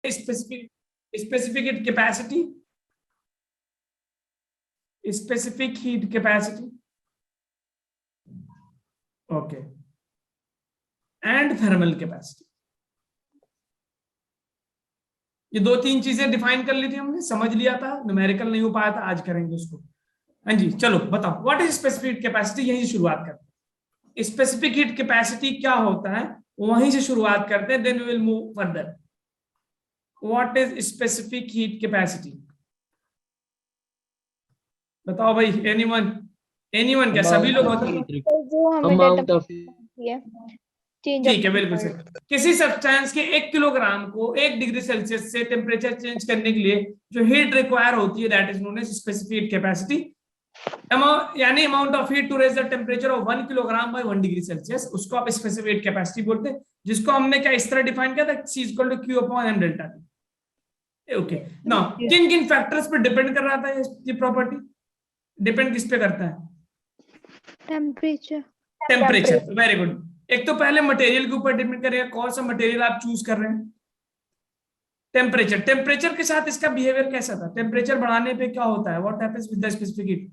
Specific heat capacity, specific heat capacity, okay, and thermal capacity. ये दो तीन चीजें डिफाइन कर ली थी हमने, समझ लिया था, न्यूमेरिकल नहीं हो पाया था, आज करेंगे उसको। हाँ जी, चलो बताओ व्हाट इज स्पेसिफिक कैपेसिटी, यहीं से शुरुआत करते हैं। स्पेसिफिक हीट कैपेसिटी क्या होता है, वहीं से शुरुआत करते हैं, then we will move further. What is specific heat capacity, बताओ भाई, एनीवन, एनीवन, क्या सभी लोग बताओ। जो हमें अमाउंट ऑफ, ठीक है, बिल्कुल सही। किसी सब्सटेंस के 1 किलोग्राम को 1 डिग्री सेल्सियस से टेम्परेचर चेंज करने के लिए जो हीट रिक्वायर होती है, that is known as specific heat capacity. यानी amount of heat to raise the temperature of 1 kilogram by 1 degree Celsius, उसको आप स्पेसिफिक हीट कैपेसिटी बोलते हैं, जिसको हमने क्या इस तरह डिफाइन किया था, C equal to Q upon M delta T। Okay, now किन किन फैक्टर्स पे डिपेंड कर रहा था ये प्रॉपर्टी, डिपेंड किस पे करता है, टेम्परेचर। Temperature, very good. एक तो पहले मटेरियल के ऊपर डिपेंड करेगा, कौन सा मटेरियल आप चूज कर रहे हैं। टेम्परेचर, टेम्परेचर के साथ इसका बिहेवियर कैसा था, टेम्परेचर बढ़ाने पे क्या होता है, what happens with the specific heat,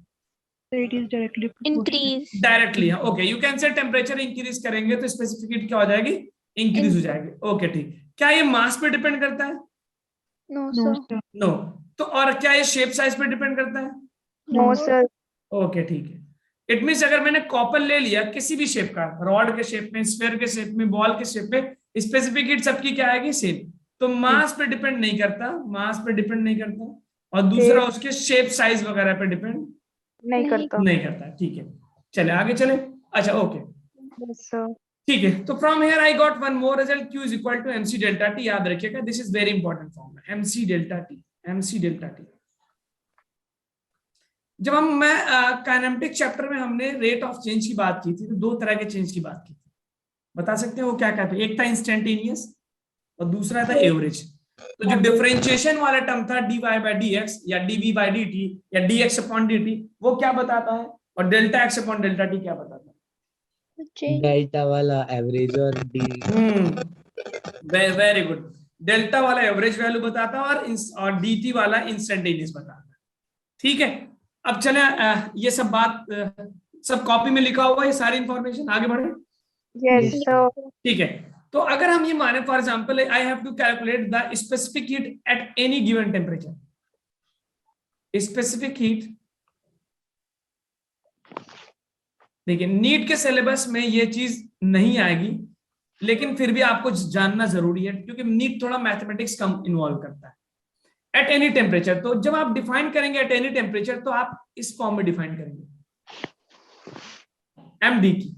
it is directly increase. Directly. Okay, you can से टेम्परेचर इंक्रीज करेंगे तो स्पेसिफिक हीट क्या हो जाएगी, इंक्रीज हो जाएगी। ओके ठीक, क्या ये मास पे डिपेंड करता है, no no sir. sir, no. तो और क्या ये शेप साइज पे डिपेंड करता है, नो सर। ओके ठीक है। इट मीन्स अगर मैंने कॉपर ले लिया किसी भी शेप का, रॉड के शेप में, स्फीयर के शेप में, बॉल के शेप में, स्पेसिफिक हीट सबकी क्या आएगी, सेम। तो मास पे डिपेंड नहीं करता, मास पे डिपेंड नहीं करता, और दूसरा उसके शेप साइज वगैरह पे डिपेंड नहीं करता। नहीं करता। ठीक है, चले आगे चले। अच्छा ओके यस सर। ठीक है, तो from here I got one more result, Q is equal to MC delta T। याद रखिएगा, this is very important formula, MC delta T, MC delta T। जब मैं काइनेमेटिक चैप्टर में हमने रेट ऑफ चेंज की बात की थी, तो दो तरह के चेंज की बात की थी, बता सकते हैं वो क्या क्या थे, एक था इंस्टेंटेनियस और दूसरा था एवरेज। तो जो डिफरेंशिएशन वाला टर्म था dy बाय dx या dv बाय dt या dx अपॉन dt, वो क्या बताता है, और delta x upon delta t क्या बताता है, डेल्टा वाला एवरेज और डी, वेरी गुड, डेल्टा वाला एवरेज वैल्यू बताता है और dt वाला इंस्टेंटेनियस बताता है। ठीक है, अब चले ये सब बात सब कॉपी में लिखा हुआ है, ये सारी इंफॉर्मेशन, आगे बढ़े। Yes sir. ठीक है, तो अगर हम ये माने for example I have to calculate the specific heat at any given temperature, specific heat, देखिए नीट के सिलेबस में ये चीज नहीं आएगी, लेकिन फिर भी आपको जानना जरूरी है, क्योंकि नीट थोड़ा मैथमेटिक्स कम इन्वॉल्व करता है। एट एनी टेम्परेचर, तो जब आप डिफाइन करेंगे एट एनी टेम्परेचर, तो आप इस फॉर्म में डिफाइन करेंगे, एमडी की।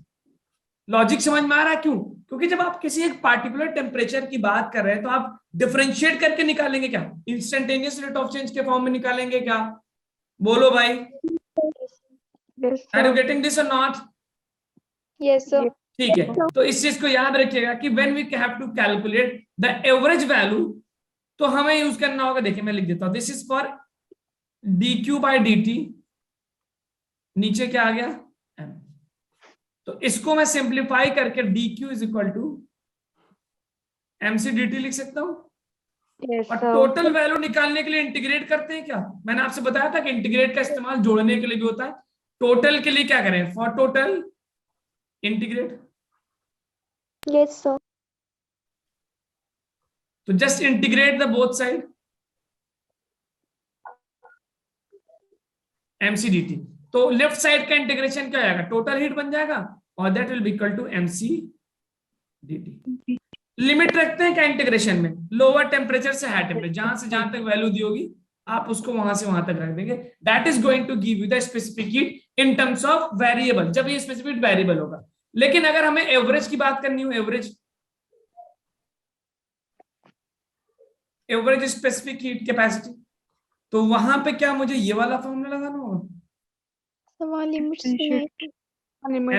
लॉजिक समझ में आ रहा है, क्यों, क्योंकि जब आप किसी एक पार्टिकुलर टेम्परेचर की बात कर रहे हैं, तो आप डिफरेंशिएट करके निकालेंगे क्या, इंस्टेंटेनियस रेट ऑफ चेंज के फॉर्म में निकालेंगे क्या, बोलो भाई, आर यू गेटिंग दिस और नॉट। Yes sir. ठीक है, तो इस चीज को याद रखिएगा कि when we have to calculate the average value, तो हमें यूज करना होगा, देखिए मैं लिख देता हूं, this is for dq by dt, नीचे क्या आ गया m, तो इसको मैं सिंप्लीफाई करके dq is equal to mc dt लिख सकता हूं। और टोटल वैल्यू निकालने के लिए इंटीग्रेट करते हैं क्या, मैंने आपसे बताया था कि इंटीग्रेट का इस्तेमाल जोड़ने के लिए भी होता है, टोटल के लिए क्या करें, for total integrate. Yes sir. तो just integrate the both side, mc dt, तो लेफ्ट साइड का इंटीग्रेशन क्या आएगा, टोटल हीट बन जाएगा, और that will be equal to mc dt। Limit रखते हैं क्या इंटीग्रेशन में, लोअर टेम्परेचर से हाई टेम्परेचर, जहां से जहां तक वैल्यू दी होगी आप उसको वहां से वहां तक रख देंगे, that is going to give you the specific heat in terms of variable, जब ये स्पेसिफिक वेरिएबल होगा। लेकिन अगर हमें एवरेज की बात करनी हो, एवरेज स्पेसिफिक हीट कैपेसिटी, तो वहां पे क्या मुझे ये वाला फॉर्मूला लगाना होगा,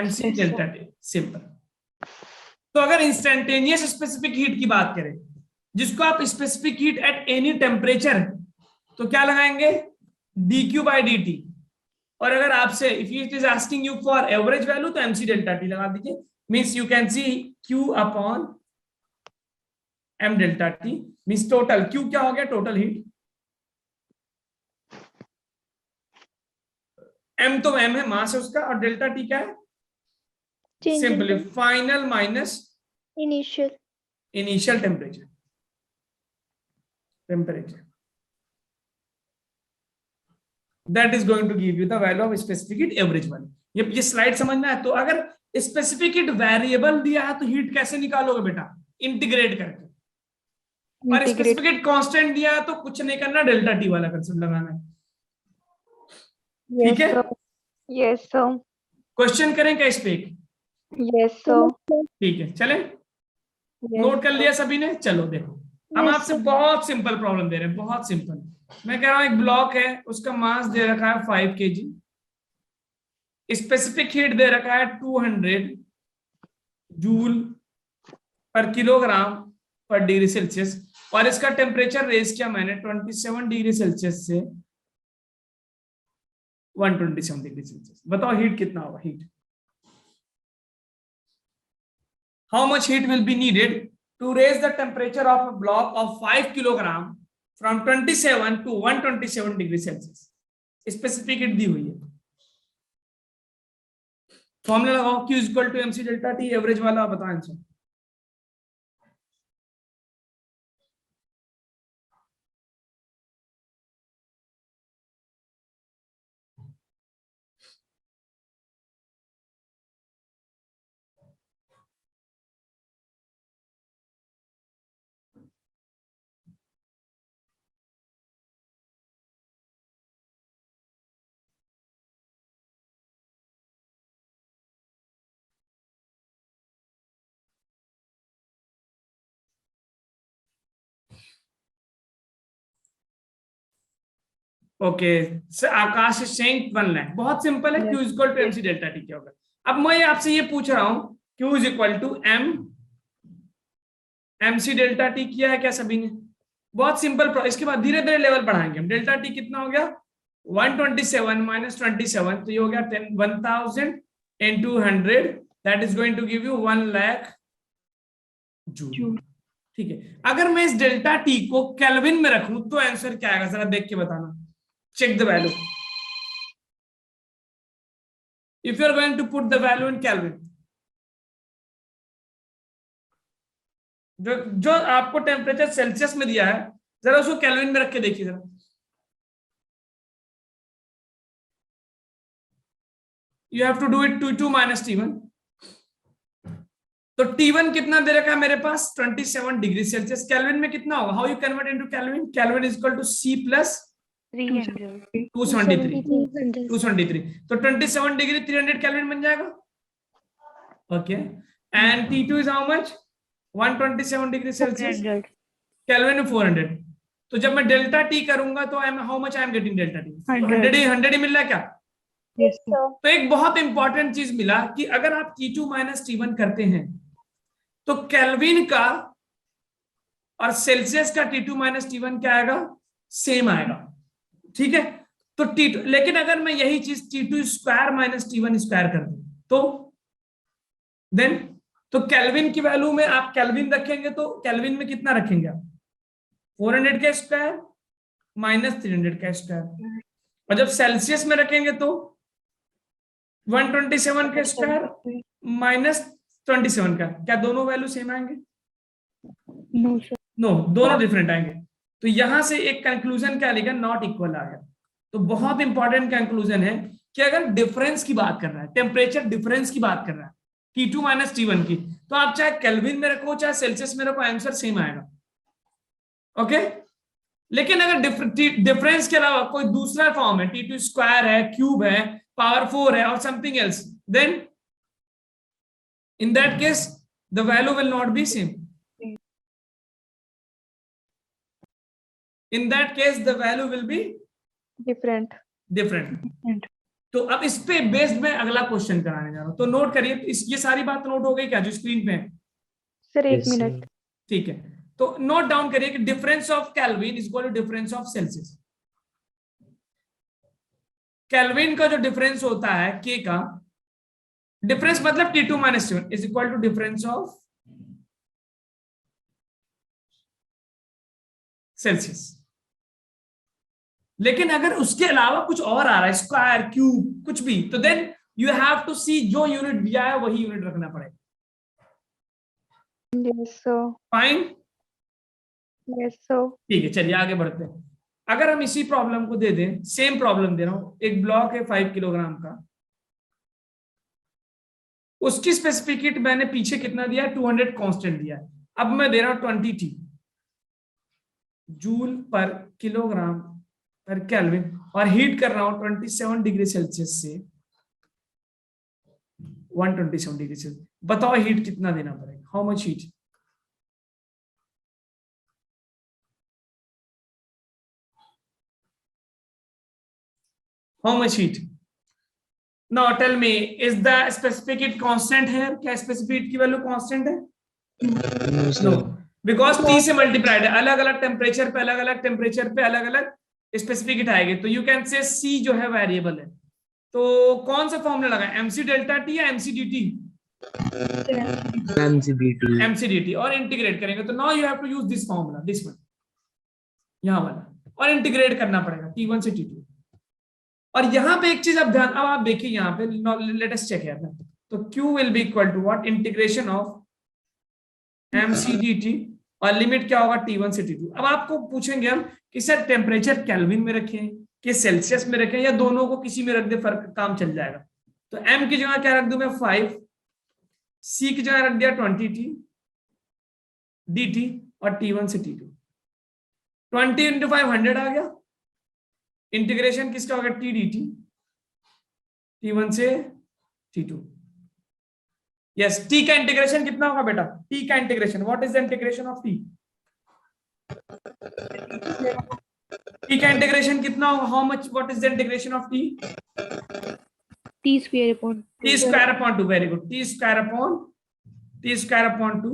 MC डेल्टा T, सिंपल। तो अगर इंस्टेंटेनियस स्पेसिफिक हीट की बात करें, जिसको आप specific heat at any temperature, तो क्या लगाएंगे, dq बाय dt। और अगर आपसे if it is asking you for average value, तो MC डेल्टा T लगा दीजिए, means you can see Q upon m delta T means total Q क्या हो गया, टोटल हीट, m तो m है, मास है उसका, और डेल्टा टी क्या है, Change in simply final minus initial. Initial temperature, that is going to give you the value of specific heat average one. ये स्लाइड समझना है। तो अगर स्पेसिफिक हीट वेरिएबल दिया है तो हीट कैसे निकालोगे बेटा, इंटीग्रेट करके, और स्पेसिफिक हीट कांस्टेंट दिया है तो कुछ नहीं करना, डेल्टा टी वाला कंसेप्ट लगाना है। ठीक है, Yes, sir. क्वेश्चन करें क्या इस पे? Yes, sir. ठीक है, चले, Yes, नोट कर sir. लिया सभी ने? चलो देखो, हम Yes, आपसे sir. बहुत सिंपल प्रॉब्लम दे रहे हैं, बहुत सिंपल। मैं कह रहा हूं एक ब्लॉक है, उसका मास दे रखा है 5 kg, स्पेसिफिक हीट दे रखा है 200 जूल पर किलोग्राम पर डिग्री सेल्सियस, और इसका टेम्परेचर रेज किया मैंने 27 डिग्री सेल्सियस से 127 डिग्री सेल्सियस। बताओ हीट कितना होगा, heat, how much heat will be needed to raise the temperature of a block of 5 kilogram from 27 to 127 degree Celsius? Specific heat दी हुई है, फॉर्मूला लगाओ, Q equal to mc delta T, average वाला बताओ answer. Okay, Akash saying 1 lakh, बहुत simple है। Q equal to mc delta T क्या होगा? अब मैं आपसे ये पूछ रहा हूं, Q is equal to mc delta T किया है क्या सभी ने? बहुत सिंपल। इसके बाद धीरे धीरे लेवल बढ़ाएंगे हम। डेल्टा टी कितना हो गया, 127 माइनस 27, तो ये हो गया 1000 into 100, that is going to give you 1 lakh joule. ठीक है, अगर मैं इस डेल्टा टी को केल्विन में रखूं तो आंसर क्या आएगा, जरा देख के बताना। Check the value. If you are going to put the value in Kelvin, जो आपको टेम्परेचर सेल्सियस में दिया है, जरा उसको केल्विन में रख के देखिए जरा। You have to do it T2 minus T1. तो T1 कितना दे रखा है मेरे पास, 27 डिग्री सेल्सियस। केल्विन में कितना होगा, how you convert into kelvin? Kelvin is equal to C plus 273। तो 27 डिग्री 300 केल्विन बन जाएगा। Okay, and T2 is how much, 127 degree Celsius, kelvin में 400। तो जब मैं डेल्टा टी करूंगा तो how much I am getting delta T, 100 ही मिल रहा है क्या? Yes, sir. तो एक बहुत इंपॉर्टेंट चीज मिला कि अगर आप T2 माइनस T1 करते हैं तो केल्विन का और सेल्सियस का T2 माइनस T1 क्या आएगा, सेम आएगा। ठीक है, तो T2, लेकिन अगर मैं यही चीज T2 square minus T1 square कर दूं तो देन, तो केल्विन की वैल्यू में आप केल्विन रखेंगे तो केल्विन में कितना रखेंगे आप, 400 का स्क्वायर माइनस 300 का स्क्वायर, और जब सेल्सियस में रखेंगे तो 127 का स्क्वायर माइनस 27 का। क्या दोनों वैल्यू सेम आएंगे? नो सर, नो, दोनों डिफरेंट आएंगे। तो यहां से एक कंक्लूजन क्या लिखा, नॉट इक्वल आ गया। तो बहुत इंपॉर्टेंट कंक्लूजन है कि अगर डिफरेंस की बात कर रहा है, टेम्परेचर डिफरेंस की बात कर रहा है T2 माइनस T1 की, तो आप चाहे केल्विन में रखो चाहे सेल्सियस में रखो, आंसर सेम आएगा। ओके, लेकिन अगर डिफरेंस के अलावा कोई दूसरा फॉर्म है, T2 स्क्वायर है, क्यूब है, पावर 4 है और something else, then in that case the value will not be same. In that case, the value will be Different. different. तो अब इस पे बेस्ड में अगला क्वेश्चन कराने जा रहा हूं, तो नोट करिए। ये सारी बात नोट हो गई क्या जो स्क्रीन पे है? Sir, एक Yes, मिनट। sir. ठीक है, तो नोट डाउन करिए कि difference of kelvin is equal to difference of Celsius. Kelvin का जो डिफरेंस होता है K का डिफरेंस, मतलब T2 minus T1 is equal to difference of Celsius. लेकिन अगर उसके अलावा कुछ और आ रहा है, स्क्वायर, क्यूब, कुछ भी, तो देन यू हैव टू सी जो यूनिट दिया है वही यूनिट रखना पड़ेगा। Yes, sir. Fine, Yes, sir. ठीक है, चलिए आगे बढ़ते हैं। अगर हम इसी प्रॉब्लम को दे दें, सेम प्रॉब्लम दे रहा हूं, एक ब्लॉक है 5 किलोग्राम का, उसकी स्पेसिफिक हीट मैंने पीछे कितना दिया है, 200 कांस्टेंट दिया है। अब मैं दे रहा हूं 20 टी जूल पर किलोग्राम पर केल्विन, और हीट कर रहा हूं 27 डिग्री सेल्सियस से 127 डिग्री सेल्सियस। बताओ हीट कितना देना पड़ेगा, how much heat? How much heat? Now tell me, is the specific heat constant here? क्या specific heat की वैल्यू constant है? No, sir. No, because T से मल्टीप्लाइड है, अलग अलग टेम्परेचर पे अलग अलग टेम्परेचर पे अलग अलग स्पेसिफिक हीट आएगी, तो यू कैन से C जो है वेरिएबल है। तो कौन सा फॉर्मूला लगा, MC डेल्टा T या MC dt? MCDT. MC dt, और इंटीग्रेट करेंगे तो now you have to use this formula, this one, यहाँ वाला, और इंटीग्रेट करना पड़ेगा T1 से T2। और यहां पे एक चीज अब ध्यान, अब आप देखिए यहाँ पे, लेट अस चेक हियर। तो Q will be equal to what, integration of MC dt, और लिमिट क्या होगा T1 से T2। अब आपको पूछेंगे हम कि सर टेम्परेचर केल्विन में रखें कि सेल्सियस में रखें, या दोनों को किसी में रख दे, फर्क काम चल जाएगा। तो M की जगह क्या रख दूं मैं, 5, C की जगह रख दिया 20 dt, और T1 से T2। 20 इंटू 500 आ गया, इंटीग्रेशन किसका होगा, T dt, T1 से T2। यस, T का इंटीग्रेशन कितना होगा बेटा, T का integration, what is the integration of T? T का इंटीग्रेशन कितना होगा, how much, what is the integration of T? T square upon T square upon 2, very good, T square upon 2,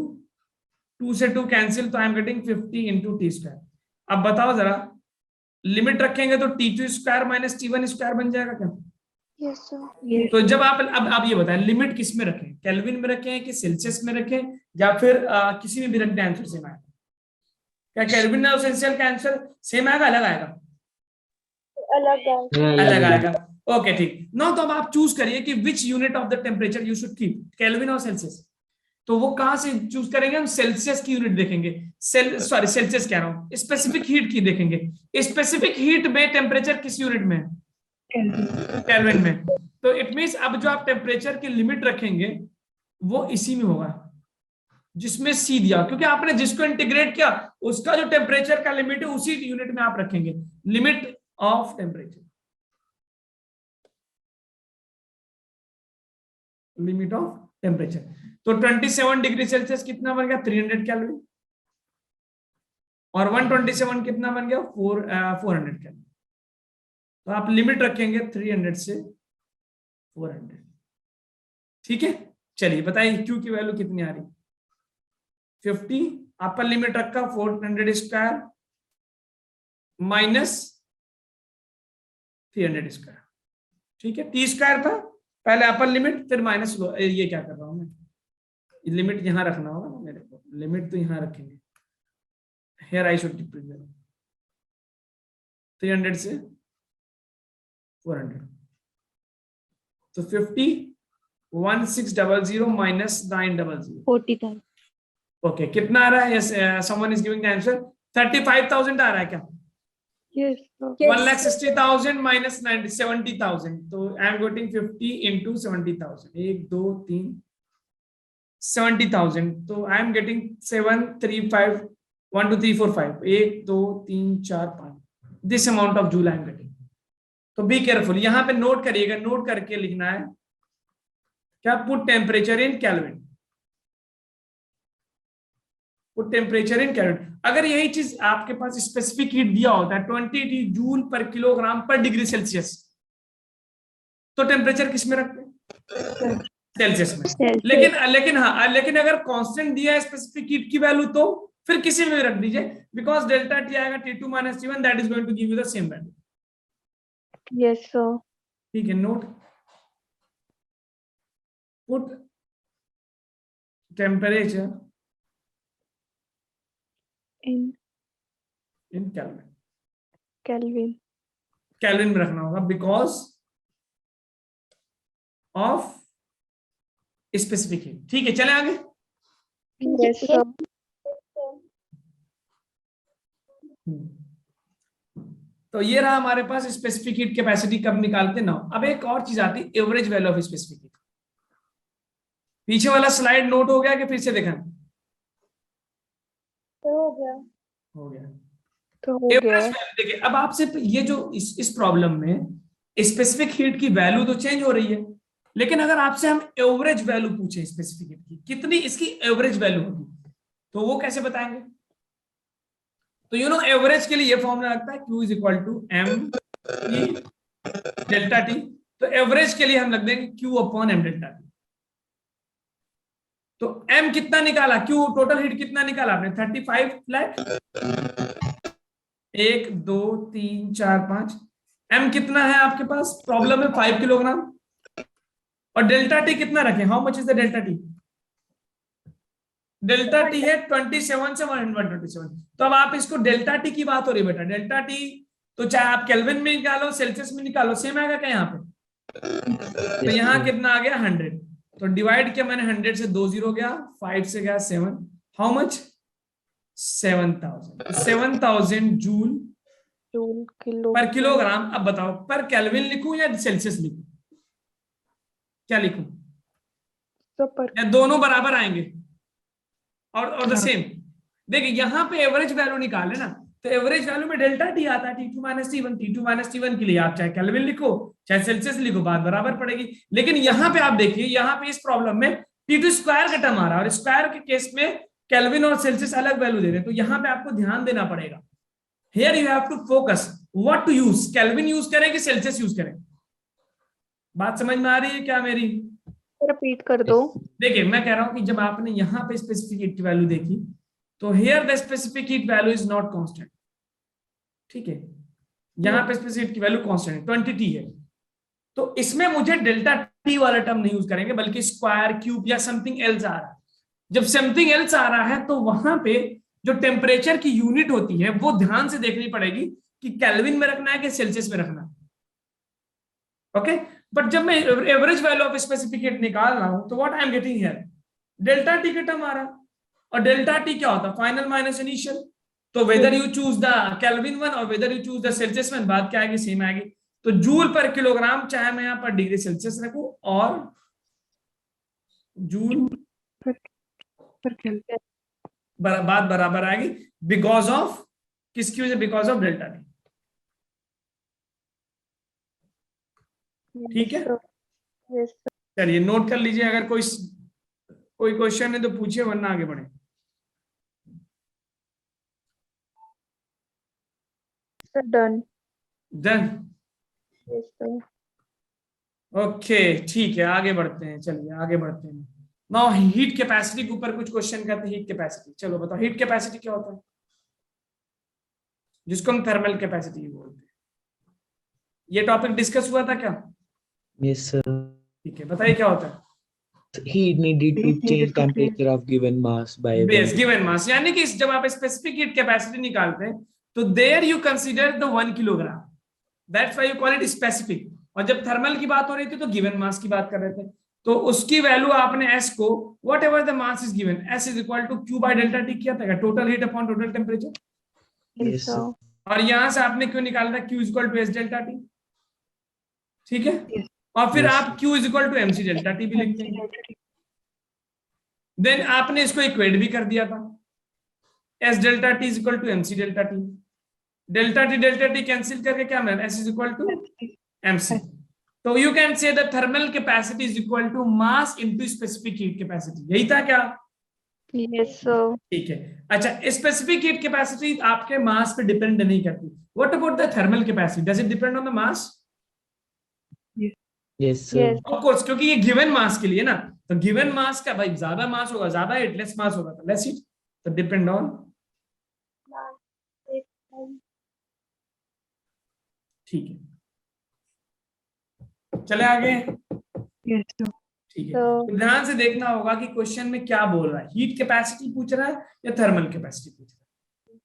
2 से 2 cancel, तो I am getting 50 into T square. अब बताओ जरा, limit रखेंगे तो T2 square minus T1 square बन जाएगा क्या? Yes, sir. yes तो जब आप ये बताएं, लिमिट किस में रखें, केल्विन में रखें कि सेल्सियस में रखें, या फिर किसी में भी रख दें, आंसर सेम आएगा? क्या केल्विन और सेल्सियस का आंसर सेम आएगा, अलग आएगा? अलग आएगा। ओके, ठीक। नो, तो अब आप चूज करिए कि which unit of the temperature you should keep, kelvin और सेल्सियस। तो वो कहां से चूज करेंगे, हम सेल्सियस की यूनिट देखेंगे, सेल्सियस कह रहा हूं, स्पेसिफिक हीट की देखेंगे। स्पेसिफिक हीट में टेम्परेचर किस यूनिट में है, केल्विन में। तो इट मींस अब जो आप टेम्परेचर की लिमिट रखेंगे वो इसी में होगा जिसमें C दिया, क्योंकि आपने जिसको इंटीग्रेट किया उसका जो टेम्परेचर का लिमिट है उसी यूनिट में आप रखेंगे, limit of temperature, limit of temperature. तो 27 डिग्री सेल्सियस कितना बन गया, 300 केल्विन, और 127 कितना बन गया, 400 केल्विन। तो आप लिमिट रखेंगे 300 से 400। ठीक है, चलिए बताइए Q की वैल्यू कितनी आ रही, 50, आपका लिमिट रखा 400 स्क्वायर माइनस 300 स्क्वायर। ठीक है, T स्क्वायर था पहले अपर लिमिट, फिर माइनस, ये क्या कर रहा हूं मैं, लिमिट यहां रखना होगा ना मेरे को, लिमिट तो यहां रखेंगे, हियर आई शुड 300 से 400। तो 50, 1600 माइनस 900, 40,000 ओके, कितना आ रहा है, yes, someone is giving the answer, 35,000 आ रहा है क्या? Yes, sir. 1,60,000 माइनस 70,000, तो आई एम गेटिंग 50 इंटू 70,000, 1 2 3 70,000, तो I am getting 7 3 5 1 2 3 4 5 1 2 3 4 5, this amount of joule I am getting. तो बी केयरफुल, यहां पे नोट करिएगा, नोट करके लिखना है क्या, put temperature in kelvin, put temperature in kelvin. अगर यही चीज आपके पास स्पेसिफिक हीट दिया होता है 20 जूल पर किलोग्राम पर डिग्री सेल्सियस, तो टेम्परेचर किस में रखते हैं, सेल्सियस में। लेकिन अगर कांस्टेंट दिया है स्पेसिफिक हीट की वैल्यू, तो फिर किसी में भी रख दीजिए, बिकॉज डेल्टा टी आएगा T2 minus T1, that is going to give you the same value. Yes, sir. ठीक है, note, put temperature In in kelvin. Kelvin. Kelvin में रखना होगा बिकॉज ऑफ स्पेसिफिक हीट। ठीक है, चले आगे। Yes, sir. तो ये रहा हमारे पास स्पेसिफिक हीट कैपेसिटी कब निकालते ना। अब एक और चीज आती है, average value of specific heat. पीछे वाला स्लाइड नोट हो गया कि फिर से देखा? हो गया। हो गया। तो हो एवरेज गया। वैल्यू देखिए, अब आपसे ये जो इस प्रॉब्लम में स्पेसिफिक हीट की वैल्यू तो चेंज हो रही है, लेकिन अगर आपसे हम एवरेज वैल्यू पूछे स्पेसिफिक हीट की, कितनी इसकी एवरेज वैल्यू होगी, तो वो कैसे बताएंगे? तो एवरेज के लिए ये फॉर्मूला लगता है Q is equal to M delta T. तो एवरेज के लिए हम लग देंगे Q upon M delta T. तो M कितना निकाला, Q टोटल हीट कितना निकाला आपने? 35 लाख। 1 2 3 4 5। M कितना है आपके पास? प्रॉब्लम है 5 किलोग्राम। और डेल्टा टी कितना रखें? How much is the delta T? Delta T है 27 से 127। तो अब आप इसको डेल्टा टी की बात हो रही है बेटा, डेल्टा टी तो चाहे आप केल्विन में निकालो सेल्सियस में निकालो सेम आएगा क्या यहाँ पे? तो यहाँ कितना आ गया? 100। तो डिवाइड किया मैंने, 100 से 2 0 गया, 5 से गया 7। How much? 7000। 7000 joule joule kilo पर किलोग्राम। अब बताओ पर केल्विन लिखूं या सेल्सियस लिखूं? क्या लिखूं? तो पर या दोनों बराबर आएंगे और द सेम? देखिए यहाँ पे एवरेज वैल्यू निकाले ना, तो एवरेज वैल्यू में डेल्टा टी आता है, T2 minus T1। T2 minus T1 के लिए आप चाहे केल्विन लिखो चाहे सेल्सियस लिखो, बात बराबर पड़ेगी। लेकिन यहाँ पे आप देखिए, यहाँ पे इस प्रॉब्लम में T2 स्क्वायर का टर्म आ रहा है, और स्क्वायर के केस में केल्विन और सेल्सियस अलग वैल्यू दे रहे हैं। तो यहाँ पे आपको ध्यान देना पड़ेगा। Here you have to focus what to use, kelvin use करें कि सेल्सियस यूज करें? बात समझ में आ रही है क्या मेरी? रिपीट कर दो। देखिए मैं कह रहा हूं कि जब आपने यहाँ पे स्पेसिफिक हीट वैल्यू देखी, तो here the specific heat value is not constant. ठीक है, यहाँ पे स्पेसिफिक हीट की वैल्यू कांस्टेंट है, 20T है। तो इसमें मुझे डेल्टा टी वाला टर्म नहीं यूज करेंगे, बल्कि स्क्वायर क्यूब या समथिंग एल्स आ रहा है। जब समथिंग एल्स आ रहा है तो वहां पे जो टेम्परेचर की यूनिट होती है वो ध्यान से देखनी पड़ेगी कि केल्विन में रखना है कि सेल्सियस में रखना है। ओके, बट जब मैं average value of specific heat निकाल रहा हूं, तो what I am getting here? Delta T का टर्म आ रहा है। और डेल्टा टी क्या होता है? Final minus initial. तो whether you choose the Kelvin one और whether you choose the Celsius one, बात क्या आएगी? सेम आएगी। तो जूल पर किलोग्राम, चाहे मैं यहाँ पर डिग्री सेल्सियस रखूं, और जूल पर केल्विन। बात बराबर आएगी बिकॉज ऑफ किसकी वजह? Because of delta T. ठीक है, यस चलिए नोट कर लीजिए। अगर कोई क्वेश्चन है तो पूछिए, वरना आगे बढ़े। Sir, done. Done. Yes sir. Okay ठीक है, आगे बढ़ते हैं। चलिए आगे बढ़ते हैं। नाउ हीट कैपेसिटी के ऊपर कुछ क्वेश्चन करते हैं। हीट कैपेसिटी, चलो बताओ हीट कैपेसिटी क्या होता है? जिसको हम थर्मल कैपेसिटी बोलते हैं। ये टॉपिक डिस्कस हुआ था क्या? Yes, sir. ठीक है, बताइए क्या होता है? Heat needed to change temperature of given mass by base given mass, यानी कि जब आप स्पेसिफिक हीट कैपेसिटी निकालते हैं तो there you consider the 1 kilogram, that's why you call it specific. और जब थर्मल की बात हो रही थी तो गिवन मास की बात कर रहे थे, तो उसकी वैल्यू आपने S को whatever the mass is given, S is equal to Q by delta T किया था, total heat upon total temperature. Yes, sir. और यहां से आपने क्यों निकाला था? Q is equal to S delta T. ठीक है, Yes. और फिर Yes, आप Q is equal to MC delta T भी लिखते हैं। देन आपने इसको इक्वेट भी कर दिया था, S delta T is equal to MC delta T. Delta T cancel करके क्या मिला? S is equal to MC। तो you can say the thermal capacity is equal to mass into specific heat capacity. यही था क्या? Yes sir. ठीक है। अच्छा, स्पेसिफिक हीट कैपेसिटी आपके मास पे डिपेंड नहीं करती। What about the thermal capacity, does it depend on the mass? yes, sir. Yes. Of course, क्योंकि ये गिवन मास के लिए ना, तो गिवन मास का भाई ज्यादा मास होगा ज्यादा हीट, लेस मास होगा तो लेस हीट। तो डिपेंड ऑन। ठीक है, चले आगे। Yes, sir. ठीक है, तो ध्यान से देखना होगा कि क्वेश्चन में क्या बोल रहा है, हीट कैपेसिटी पूछ रहा है या थर्मल कैपेसिटी पूछ रहा है।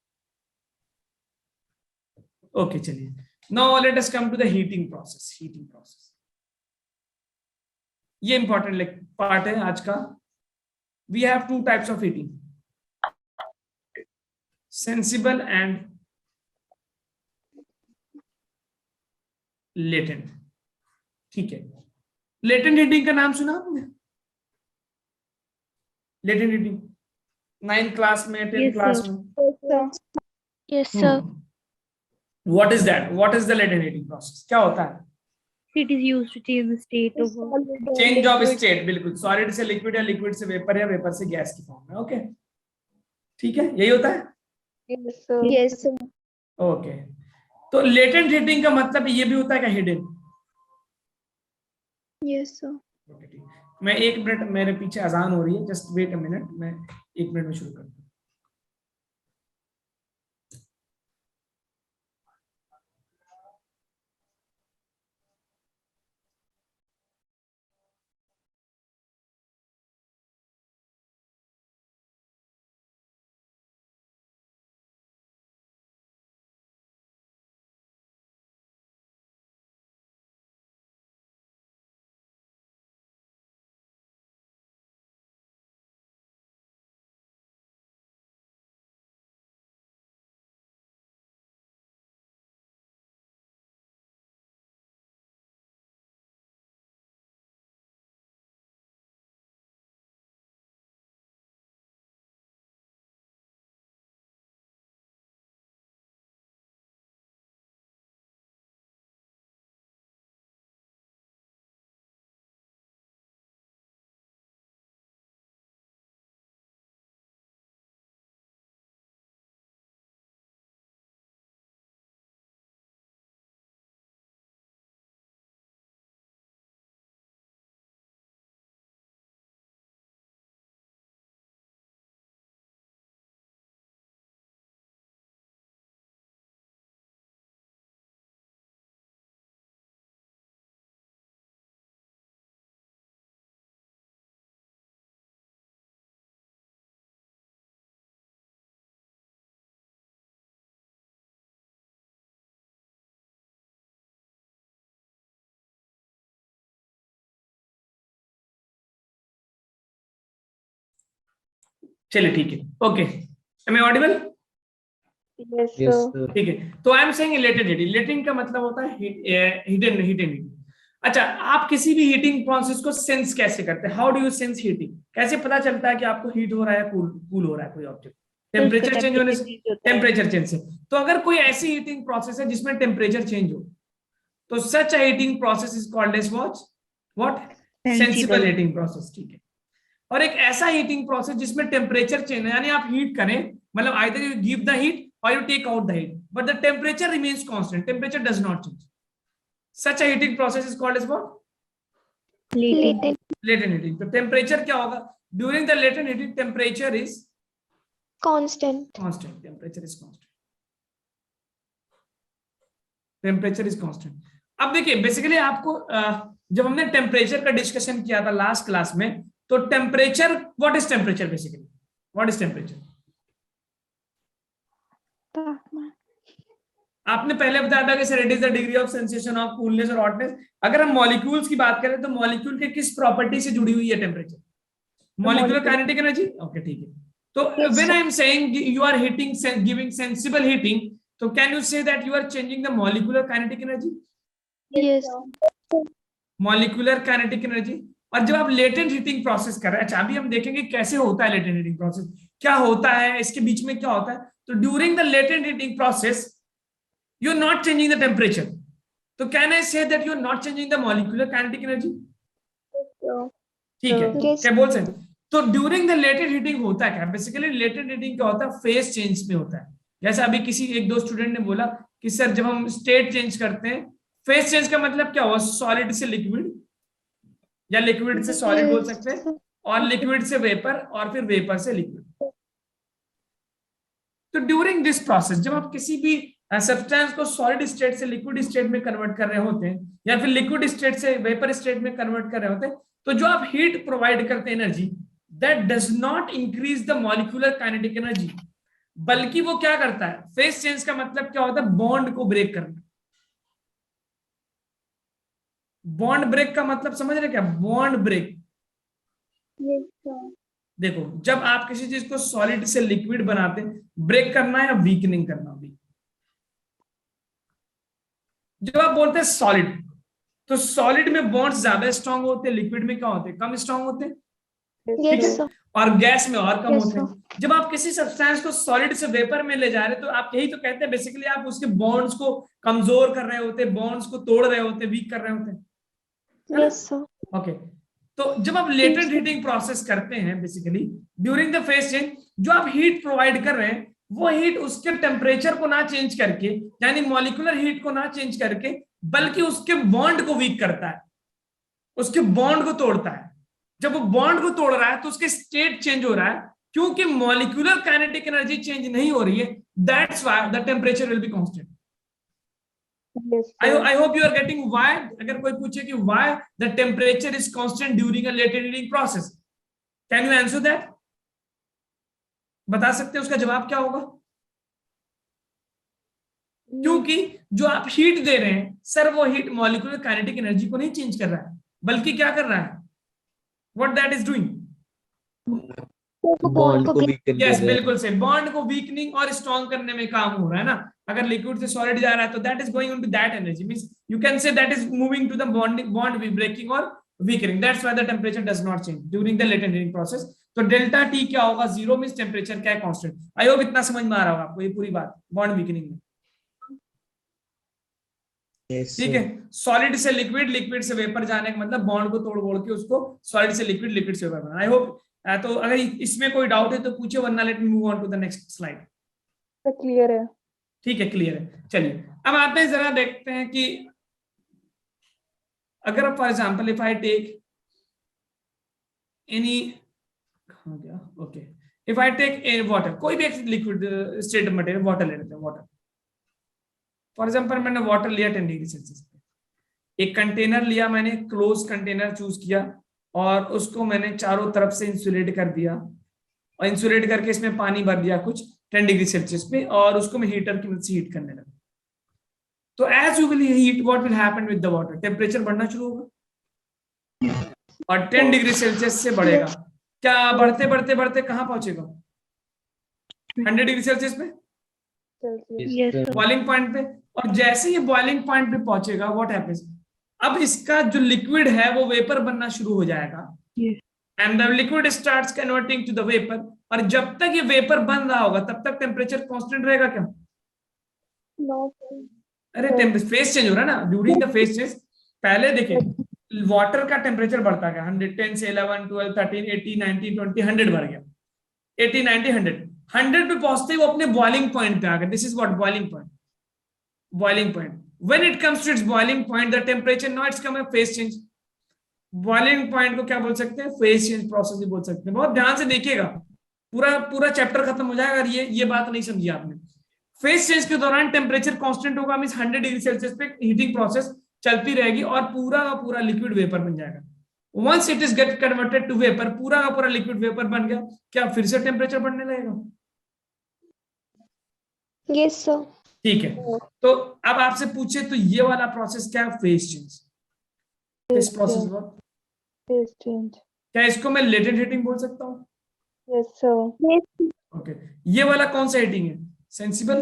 ओके चलिए, now let us come to the heating process. Heating process ये इंपॉर्टेंट पार्ट है आज का। We have two types of heating, sensible and latent. ठीक है, लेटेंट हीटिंग का नाम सुना आपने? लेटेंट हीटिंग 9th क्लास में, 10th क्लास में? Yes, sir. What is that? What is the latent heating process? क्या होता है? It is used to change the state of change of state, बिल्कुल, सॉलिड से लिक्विड या लिक्विड से vapour या वेपर से गैस की फॉर्म में। ओके ठीक है, यही होता है। Yes, sir. Yes, sir. Okay, तो लेटेंट हीटिंग का मतलब ये भी होता है क्या, हिडन? Yes, sir. ओके ठीक, मैं 1 मिनट, मेरे पीछे अजान हो रही है, जस्ट वेट अ मिनट, मैं 1 मिनट में शुरू करता हूँ। चलिए ठीक है, okay, am I audible? Yes, Yes, sir. sir. ठीक है, तो I am saying latent heating. Latent का मतलब होता है हिडन हीटिंग। अच्छा, आप किसी भी हीटिंग प्रोसेस को सेंस कैसे करते हैं? How do you sense heating? कैसे पता चलता है कि आपको हीट हो रहा है, कूल हो रहा है कोई ऑब्जेक्ट? टेम्परेचर चेंज होने से, टेम्परेचर चेंज से। तो अगर कोई ऐसी हीटिंग प्रोसेस है जिसमें टेम्परेचर चेंज हो, तो such a heating process is called as what? Sensible heating process. ठीक है, और एक ऐसा हीटिंग प्रोसेस जिसमें टेम्परेचर चेंज, यानी आप हीट करें, मतलब either you give the heat or you take out the heat, but the temperature remains constant. Temperature does not change. Such a heating process is called as what? Latent. Latent heating. तो temperature क्या होगा? During the latent heating, temperature is Constant. constant. Temperature is constant. Temperature is constant. अब देखिए, basically आपको जब हमने temperature का discussion किया था लास्ट क्लास में, तो temperature, what is temperature? Basically what is temperature? आपने पहले बताया था कि sir it is the degree of sensation of coolness और हॉटनेस। अगर हम मॉलिक्यूल्स की बात करें तो मॉलिक्यूल के किस प्रॉपर्टी से जुड़ी हुई है temperature? Molecular kinetic energy. Okay ठीक है, तो when I am saying you are heating, giving sensible heating, तो can you say that you are changing the molecular kinetic energy? Yes. Molecular kinetic energy. और जब आप लेटेंट हीटिंग प्रोसेस कर रहे हैं, अच्छा अभी हम देखेंगे कैसे होता है लेटेंट हीटिंग प्रोसेस, क्या होता है, इसके बीच में क्या होता है। तो during the latent heating process you are not changing the temperature, so can I say that you are not changing the molecular kinetic energy? ठीक है, क्या बोल सकते? तो ड्यूरिंग द लेटेंट हीटिंग होता है क्या? बेसिकली लेटेंट हीटिंग क्या होता है? फेज चेंज में होता है। जैसे अभी किसी एक दो स्टूडेंट ने बोला कि सर जब हम स्टेट चेंज करते हैं, फेज चेंज का मतलब क्या हुआ? सॉलिड से लिक्विड या लिक्विड से सॉलिड बोल सकते हैं, और लिक्विड से वेपर, और फिर वेपर से लिक्विड। तो ड्यूरिंग दिस प्रोसेस जब आप किसी भी सब्सटेंस को सॉलिड स्टेट से लिक्विड स्टेट में कन्वर्ट कर रहे होते हैं, या फिर लिक्विड स्टेट से वेपर स्टेट में कन्वर्ट कर रहे होते हैं, तो जो आप हीट प्रोवाइड करते हैं energy, that does not increase the molecular kinetic energy, बल्कि वो क्या करता है, फेस चेंज का मतलब क्या होता है, बॉन्ड को ब्रेक करना। बॉन्ड ब्रेक का मतलब समझ रहे क्या, बॉन्ड ब्रेक। Yes, sir. देखो जब आप किसी चीज को सॉलिड से लिक्विड बनाते हैं, ब्रेक करना है या वीकनिंग करना भी। जब आप बोलते हैं सॉलिड, तो सॉलिड में बॉन्ड्स ज्यादा स्ट्रांग होते हैं, लिक्विड में क्या होते हैं, कम स्ट्रांग होते हैं, ठीक Yes, है, sir. और गैस में और कम Yes, होते हैं। जब आप किसी सब्सटेंस को सॉलिड से वेपर में ले जा रहे हैं, तो आप यही तो कहते हैं बेसिकली, आप उसके बॉन्ड्स को कमजोर कर रहे होते हैं, बॉन्ड्स को तोड़ रहे होते हैं, वीक कर रहे होते हैं, है ना? Yes, sir. ओके, तो जब आप लेटेंट हीटिंग प्रोसेस करते हैं, basically during the phase change, जो आप हीट प्रोवाइड कर रहे हैं, वो हीट उसके टेम्परेचर को ना चेंज करके, यानी मॉलिक्यूलर हीट को ना चेंज करके, बल्कि उसके बॉन्ड को वीक करता है, उसके बॉन्ड को तोड़ता है। जब वो बॉन्ड को तोड़ रहा है तो उसके स्टेट चेंज हो रहा है, क्योंकि मॉलिक्यूलर काइनेटिक एनर्जी चेंज नहीं हो रही है, that's why the temperature will be constant. Yes, sir. I hope you are getting why, अगर कोई पूछे कि why the temperature is constant during a latent heating process, can you answer that? बता सकते हैं उसका जवाब क्या होगा? क्योंकि जो आप हीट दे रहे हैं सर, वो हीट मॉलिक्यूलर काइनेटिक एनर्जी को नहीं चेंज कर रहा है, बल्कि क्या कर रहा है, what that is doing? Bond को वीकन यस, कर रहा है। बिल्कुल से बॉन्ड को वीकनिंग और स्ट्रॉन्ग करने में काम हो रहा है ना। अगर लिक्विड से सॉलिड जा रहा है तो that is going into that energy, means you can say that is moving to the bond breaking और weakening, that's why the temperature does not change during the latent heating process. तो delta T क्या होगा, zero, means temperature क्या है, constant. I hope इतना समझ में आ रहा होगा आपको ये पूरी बात बॉन्ड वीकनिंग में, Yes, ठीक sir. है। सॉलिड से लिक्विड, लिक्विड से वेपर जाने का मतलब बॉन्ड को तोड़ बोड़ के उसको सॉलिड से लिक्विड, लिक्विड से वेपर बनाना। आई होप, तो अगर इसमें कोई डाउट है तो पूछिए, वरना let me move on to the next slide. Clear है। ठीक है, क्लियर है। चलिए अब आते हैं, जरा देखते हैं कि अगर for example if I take any, कहां गया, okay, if I take a water, कोई भी एक लिक्विड स्टेट मटेरियल, वाटर ले लेते हैं, वाटर फॉर एग्जांपल, मैंने वाटर लिया 10 डिग्री सेल्सियस पे, एक कंटेनर लिया मैंने, क्लोज कंटेनर चूज किया, और उसको मैंने चारों तरफ से इंसुलेट कर दिया, और इंसुलेट करके इसमें पानी भर दिया कुछ 10 डिग्री सेल्सियस पे, और उसको मैं हीटर की मदद से हीट करने लगा। तो as you will heat, what will happen with the water, temperature बढ़ना शुरू होगा, और 10 डिग्री सेल्सियस से बढ़ेगा। क्या बढ़ते बढ़ते बढ़ते कहां पहुंचेगा, 100 डिग्री सेल्सियस पे, Yes, sir. बॉइलिंग पॉइंट पे। और जैसे ही बॉइलिंग पॉइंट पे पहुंचेगा, व्हाट हैपेंस, अब इसका जो लिक्विड है वो वेपर बनना शुरू हो जाएगा, Yes. And the liquid starts converting to the vapour. और जब तक ये वेपर बन रहा होगा तब तक टेम्परेचर कांस्टेंट रहेगा क्या? अरे फेस चेंज हो रहा है ना ड्यूरिंग द फेस चेंज। पहले देखिए वाटर का टेम्परेचर बढ़ता गया, 110 से 11, 12, 13, 18, 19, 20, 100 बढ़ गया, 80, 90, 100 पे पहुंचते ही वो अपने बॉइलिंग पॉइंट पे आ गया। This is what boiling point, boiling point. When it comes to its boiling point, the temperature now it's come a phase change. Boiling point को क्या बोल सकते हैं, फेस चेंज प्रोसेस भी बोल सकते हैं। बहुत ध्यान से देखिएगा, पूरा पूरा चैप्टर खत्म हो जाएगा, ये बात नहीं समझी आपने। फेस चेंज के दौरान टेम्परेचर कांस्टेंट होगा, मींस 100 डिग्री सेल्सियस पे हीटिंग प्रोसेस चलती रहेगी, और पूरा का पूरा लिक्विड वेपर बन जाएगा। Once it is get converted to vapour, पूरा का पूरा लिक्विड वेपर बन गया, क्या फिर से टेम्परेचर बढ़ने लगेगा? Yes sir. ठीक है, तो अब आपसे पूछे तो ये वाला प्रोसेस क्या है, फेस चेंज। इस प्रोसेस को फेस चेंज, क्या इसको मैं लेटेंट हीटिंग बोल सकता हूँ? Yes sir. ओके, ये वाला कौन सा हीटिंग है, sensible?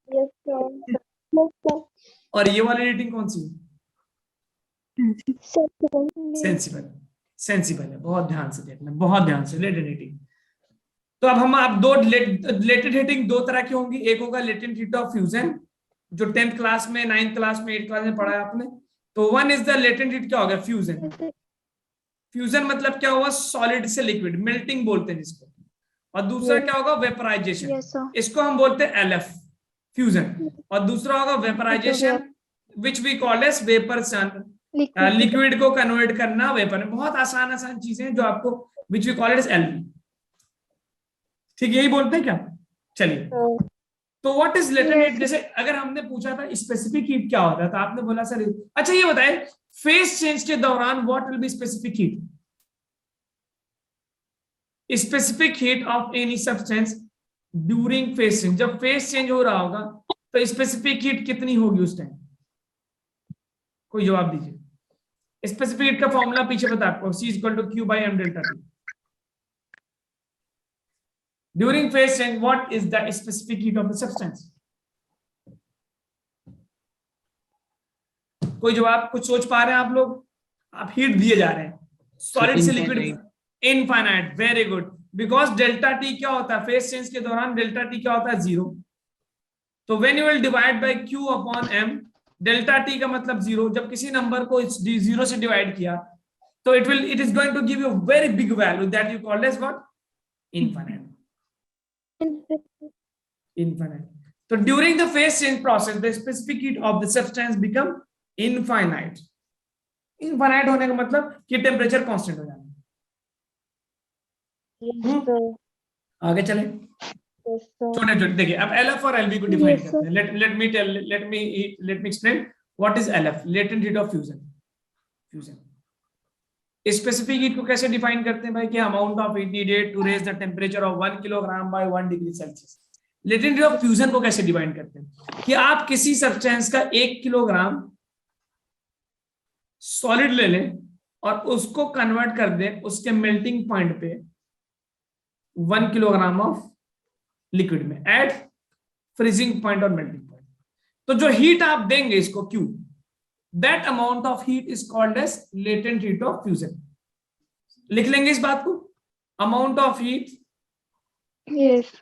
Yes sir. Yes sir. और ये वाली हीटिंग कौन सी है? सेंसिबल। सेंसिबल है, बहुत ध्यान से देखना, बहुत ध्यान से। लेटेंट हीटिंग, तो अब हम आप दो लेटेंट हीटिंग दो तरह की होंगी। एक होगा लेटेंट हीट ऑफ फ्यूजन, जो 10th क्लास में, 9th क्लास में, 8th क्लास में पढ़ा है आपने। तो one is the latent heat, क्या हो गया, फ्यूजन। फ्यूजन मतलब क्या हुआ, सॉलिड से लिक्विड, मेल्टिंग बोलते हैं जिसको। और दूसरा क्या होगा, वेपराइजेशन, यस सर। इसको हम बोलते हैं एलएफ, फ्यूजन। और दूसरा होगा vaporisation, which we call as vaporisation, liquid को कन्वर्ट करना वेपर में। बहुत आसान आसान चीजें जो आपको, which we call as LV, ठीक, यही बोलते हैं क्या? चलिए, तो व्हाट इज लेटेंट हीट। जैसे अगर हमने पूछा था स्पेसिफिक हीट क्या होता है, तो आपने बोला सर, अच्छा ये बताए फेस चेंज के दौरान what will be specific heat. Specific heat of any substance during phase change, जब फेज चेंज हो रहा होगा तो स्पेसिफिक हीट कितनी होगी उस टाइम? कोई जवाब दीजिए। स्पेसिफिक हीट का फॉर्मूला पीछे बता आपको, C equal to Q by M delta T। During phase change what is the specific heat of the substance? कोई जवाब कुछ सोच पा रहे हैं आप लोग? आप हीट दिए जा रहे हैं सॉलिड से liquid, infinite, very good. Because delta T क्या होता है फेज चेंज के दौरान? डेल्टा टी क्या होता है? 0। तो when you will divide by Q upon M, delta T का मतलब 0। जब किसी नंबर को 0 से डिवाइड किया तो it is going to give you very big value that you called as what? Infinite. Infinite. So during the phase change process, the specific heat of the substance become infinite. Infinite होने का मतलब कि temperature constant हो जाना। Yes, sir. आगे चले। Yes, sir. छोटे छोटे देखिए, अब LF और LV को डिफाइन Yes, करते हैं। let me explain what is LF, latent heat of fusion। Specific heat को कैसे डिफाइन करते हैं भाई? कि amount of heat needed to raise the temperature of 1 kilogram by 1 degree Celsius. Latent heat of fusion को कैसे डिफाइन करते हैं? कि आप किसी सब्सटेंस का 1 किलोग्राम सॉलिड ले लें और उसको कन्वर्ट कर दें उसके मेल्टिंग पॉइंट पे 1 किलोग्राम ऑफ लिक्विड में एट फ्रीजिंग पॉइंट और मेल्टिंग पॉइंट। तो जो हीट आप देंगे इसको Q, that amount of heat is called as latent heat of fusion। लिख लेंगे इस बात को, amount of heat Yes.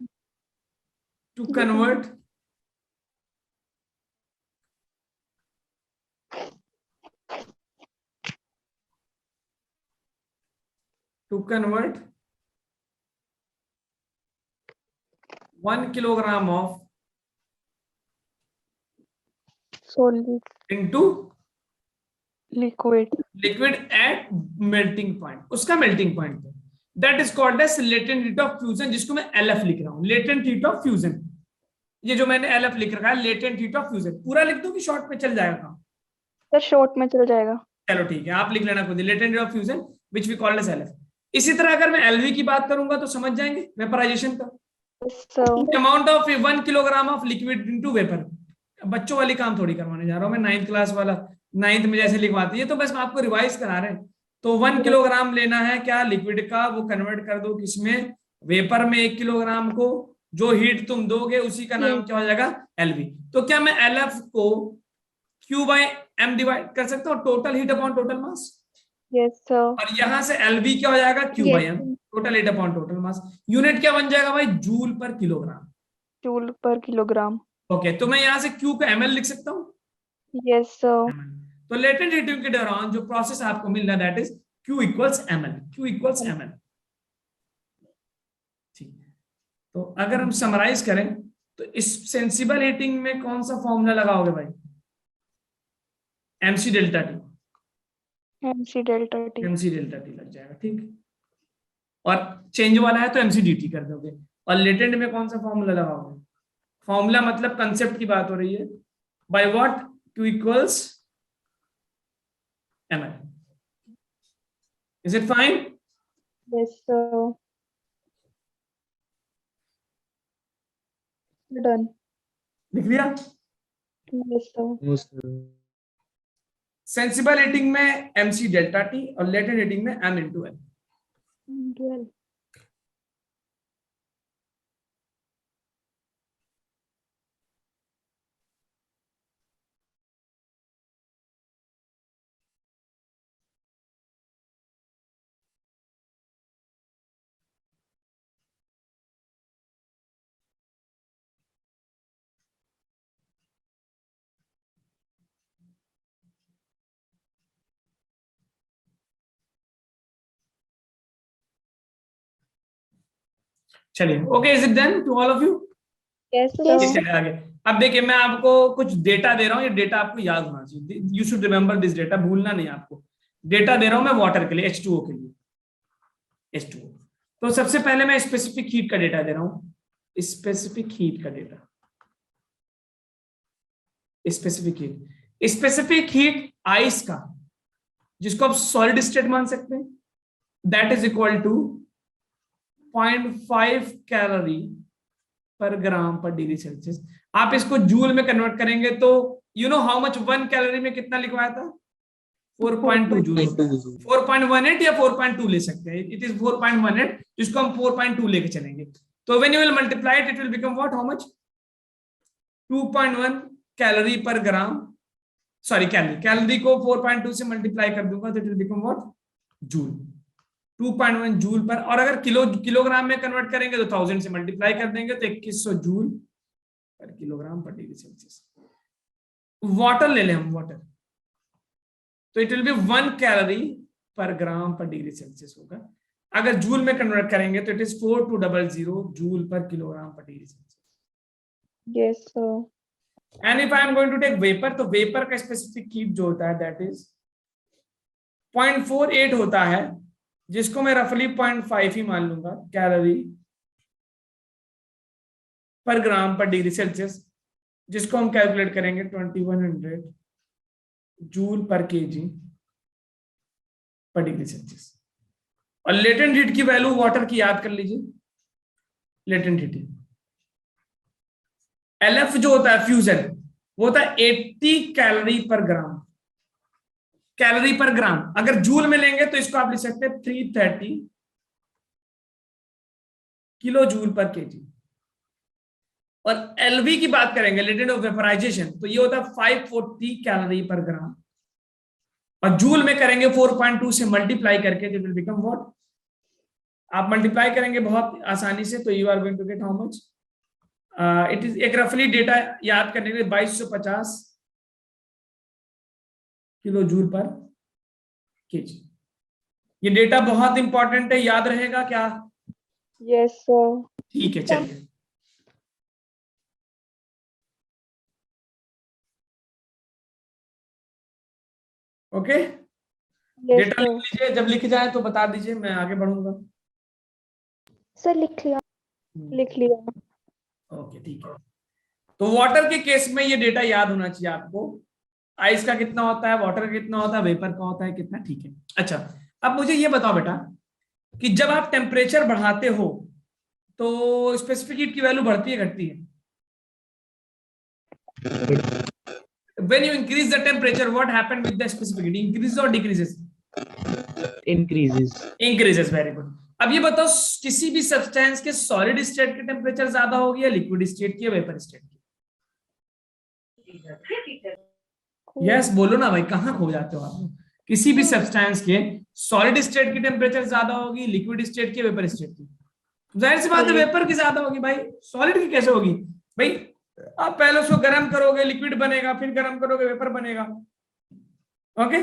to convert to convert 1 kilogram of Solid. into Liquid. liquid at melting point, उसका melting point पे, that is called as latent heat of fusion, जिसको मैं LF लिख रहा हूं, latent heat of fusion। ये जो मैंने LF लिख रखा है latent heat of fusion, पूरा लिख दूं कि शॉर्ट में चल जाएगा काम? सर शॉर्ट में चल जाएगा। चलो ठीक है, आप लिख लेना खुद, latent heat of fusion which we call as LF। इसी तरह अगर मैं LV की बात करूंगा तो समझ जाएंगे, वेपराइजेशन का amount of 1 kilogram of liquid into vapour. बच्चों वाली काम थोड़ी करवाने जा रहा हूं मैं, 9th क्लास वाला, 9th में जैसे लिखवाती है, तो बस आपको रिवाइज करा रहे हैं। तो 1 किलोग्राम लेना है क्या लिक्विड का, वो कन्वर्ट कर दो किसमें? वेपर में 1 किलोग्राम को। जो हीट तुम दोगे उसी का नाम क्या हो जाएगा? LV। तो क्या मैं LF को Q बाय M डिवाइड कर सकता हूँ, total heat upon total mass? Yes sir. और यहां से LV क्या हो जाएगा? Q by M, total heat upon total mass. Unit क्या बन जाएगा भाई? जूल पर किलोग्राम। जूल पर किलोग्राम। ओके, तो मैं यहां से Q को ml लिख सकता हूँ? Yes sir. तो लेटेंट हीटिंग के दौरान जो प्रोसेस आपको मिल रहा है that is Q equals ml। Q equals ml। ठीक है, तो अगर हम समराइज करें तो इस सेंसिबल हीटिंग में कौन सा फॉर्मूला लगाओगे भाई? MC delta T. MC delta T. MC delta T लग जाएगा, ठीक। और चेंज वाला है तो MC dt कर दोगे। और लेटेंट में कौन सा फॉर्मूला लगाओगे? फॉर्मूला मतलब कंसेप्ट की बात हो रही है, by what? Q equals ml। Is it fine? Yes sir. Done. लिख लिया? Yes sir. सेंसिबल हीटिंग में MC डेल्टा टी और लेटेंट हीटिंग में M इंटू L। Well. चलिए, okay, is it done to all of you? Yes sir. चलिए आगे। अब देखिए, मैं आपको कुछ डेटा दे रहा हूँ, ये डेटा आपको याद होना चाहिए, you should remember this data, भूलना नहीं आपको। डेटा दे रहा हूं मैं वाटर के लिए, H2O के लिए, H2O। तो सबसे पहले मैं स्पेसिफिक हीट का डेटा दे रहा हूं, स्पेसिफिक हीट का डेटा। स्पेसिफिक हीट आइस का, जिसको आप सॉलिड स्टेट मान सकते हैं, that is equal to 0.5 calorie per gram पर डिग्री सेल्सियस। आप इसको जूल में कन्वर्ट करेंगे तो you know how much 1 calorie में कितना लिखवाया था? 4.2 जूल। 4.18 या 4.2 ले सकते हैं, इट इज 4.18, जिसको हम 4.2 लेके चलेंगे। तो when you will multiply it will become what, how much? 2.1 calorie per gram, sorry calorie को 4.2 से मल्टीप्लाई कर दूंगा तो it will become what, joule. 2.1 joule पर, और अगर किलोग्राम में कन्वर्ट करेंगे तो 1000 से मल्टीप्लाई कर देंगे तो 2100 जूल पर किलोग्राम पर डिग्री सेल्सियस। वाटर ले लें हम, वाटर, तो it will be 1 calorie per gram पर डिग्री सेल्सियस होगा। अगर जूल में कन्वर्ट करेंगे तो इट इज 4200 जूल पर किलोग्राम पर degree Celsius. Yes, sir. And if I am going to take vapour, तो वेपर का स्पेसिफिक हीट जो होता है दैट इज 0.48 होता है, जिसको मैं रफली 0.5 ही मान लूंगा कैलोरी पर ग्राम पर डिग्री सेल्सियस, जिसको हम कैलकुलेट करेंगे 2100 जूल पर केजी पर डिग्री सेल्सियस। और लेटेंट हीट की वैल्यू वाटर की याद कर लीजिए, लेटेंट हीट LF जो होता है फ्यूजन, वो होता है 80 कैलोरी पर ग्राम, कैलोरी पर ग्राम। अगर जूल में लेंगे तो इसको आप लिख सकते हैं 330 किलो जूल पर केजी। और LV की बात करेंगे, लेटेंट ऑफ वेपराइजेशन, तो ये होता है 540 कैलोरी पर ग्राम, और जूल में करेंगे 4.2 से मल्टीप्लाई करके, इट विल बिकम व्हाट, आप मल्टीप्लाई करेंगे बहुत आसानी से तो you are going to get how much, it is, एक रफली डेटा याद करने के लिए 2250 किलो जूल पर केजी। ये डेटा बहुत इंपॉर्टेंट है, याद रहेगा क्या? Yes, sir. ठीक है, चलिए। ओके, Yes, डेटा लिख sir. लीजिए, जब लिख जाए तो बता दीजिए, मैं आगे बढ़ूंगा। Sir, लिख लिया। लिख लिया। ओके, ठीक है। तो वाटर के केस में ये डेटा याद होना चाहिए आपको, आइस का कितना होता है, वाटर का कितना होता है, वेपर का होता है कितना, ठीक है। अच्छा, अब मुझे ये बताओ बेटा कि जब आप टेम्परेचर बढ़ाते हो तो स्पेसिफिक हीट की वैल्यू बढ़ती है घटती है? When you increase the temperature, what happened with the specific heat? Increases or decreases? Increases. Increases, very good. अब ये बताओ किसी भी सब्सटेंस के सॉलिड स्टेट के टेम्परेचर ज्यादा होगी या लिक्विड स्टेट की या वेपर स्टेट की? यस, बोलो ना भाई, कहाँ खो जाते हो आप? किसी भी सब्सटेंस के सॉलिड स्टेट की टेम्परेचर ज्यादा होगी, लिक्विड स्टेट की, वेपर स्टेट की? जाहिर सी बात है वेपर की ज्यादा होगी भाई, सॉलिड की कैसे होगी भाई? आप पहले उसको गर्म करोगे लिक्विड बनेगा, फिर गर्म करोगे वेपर बनेगा। ओके,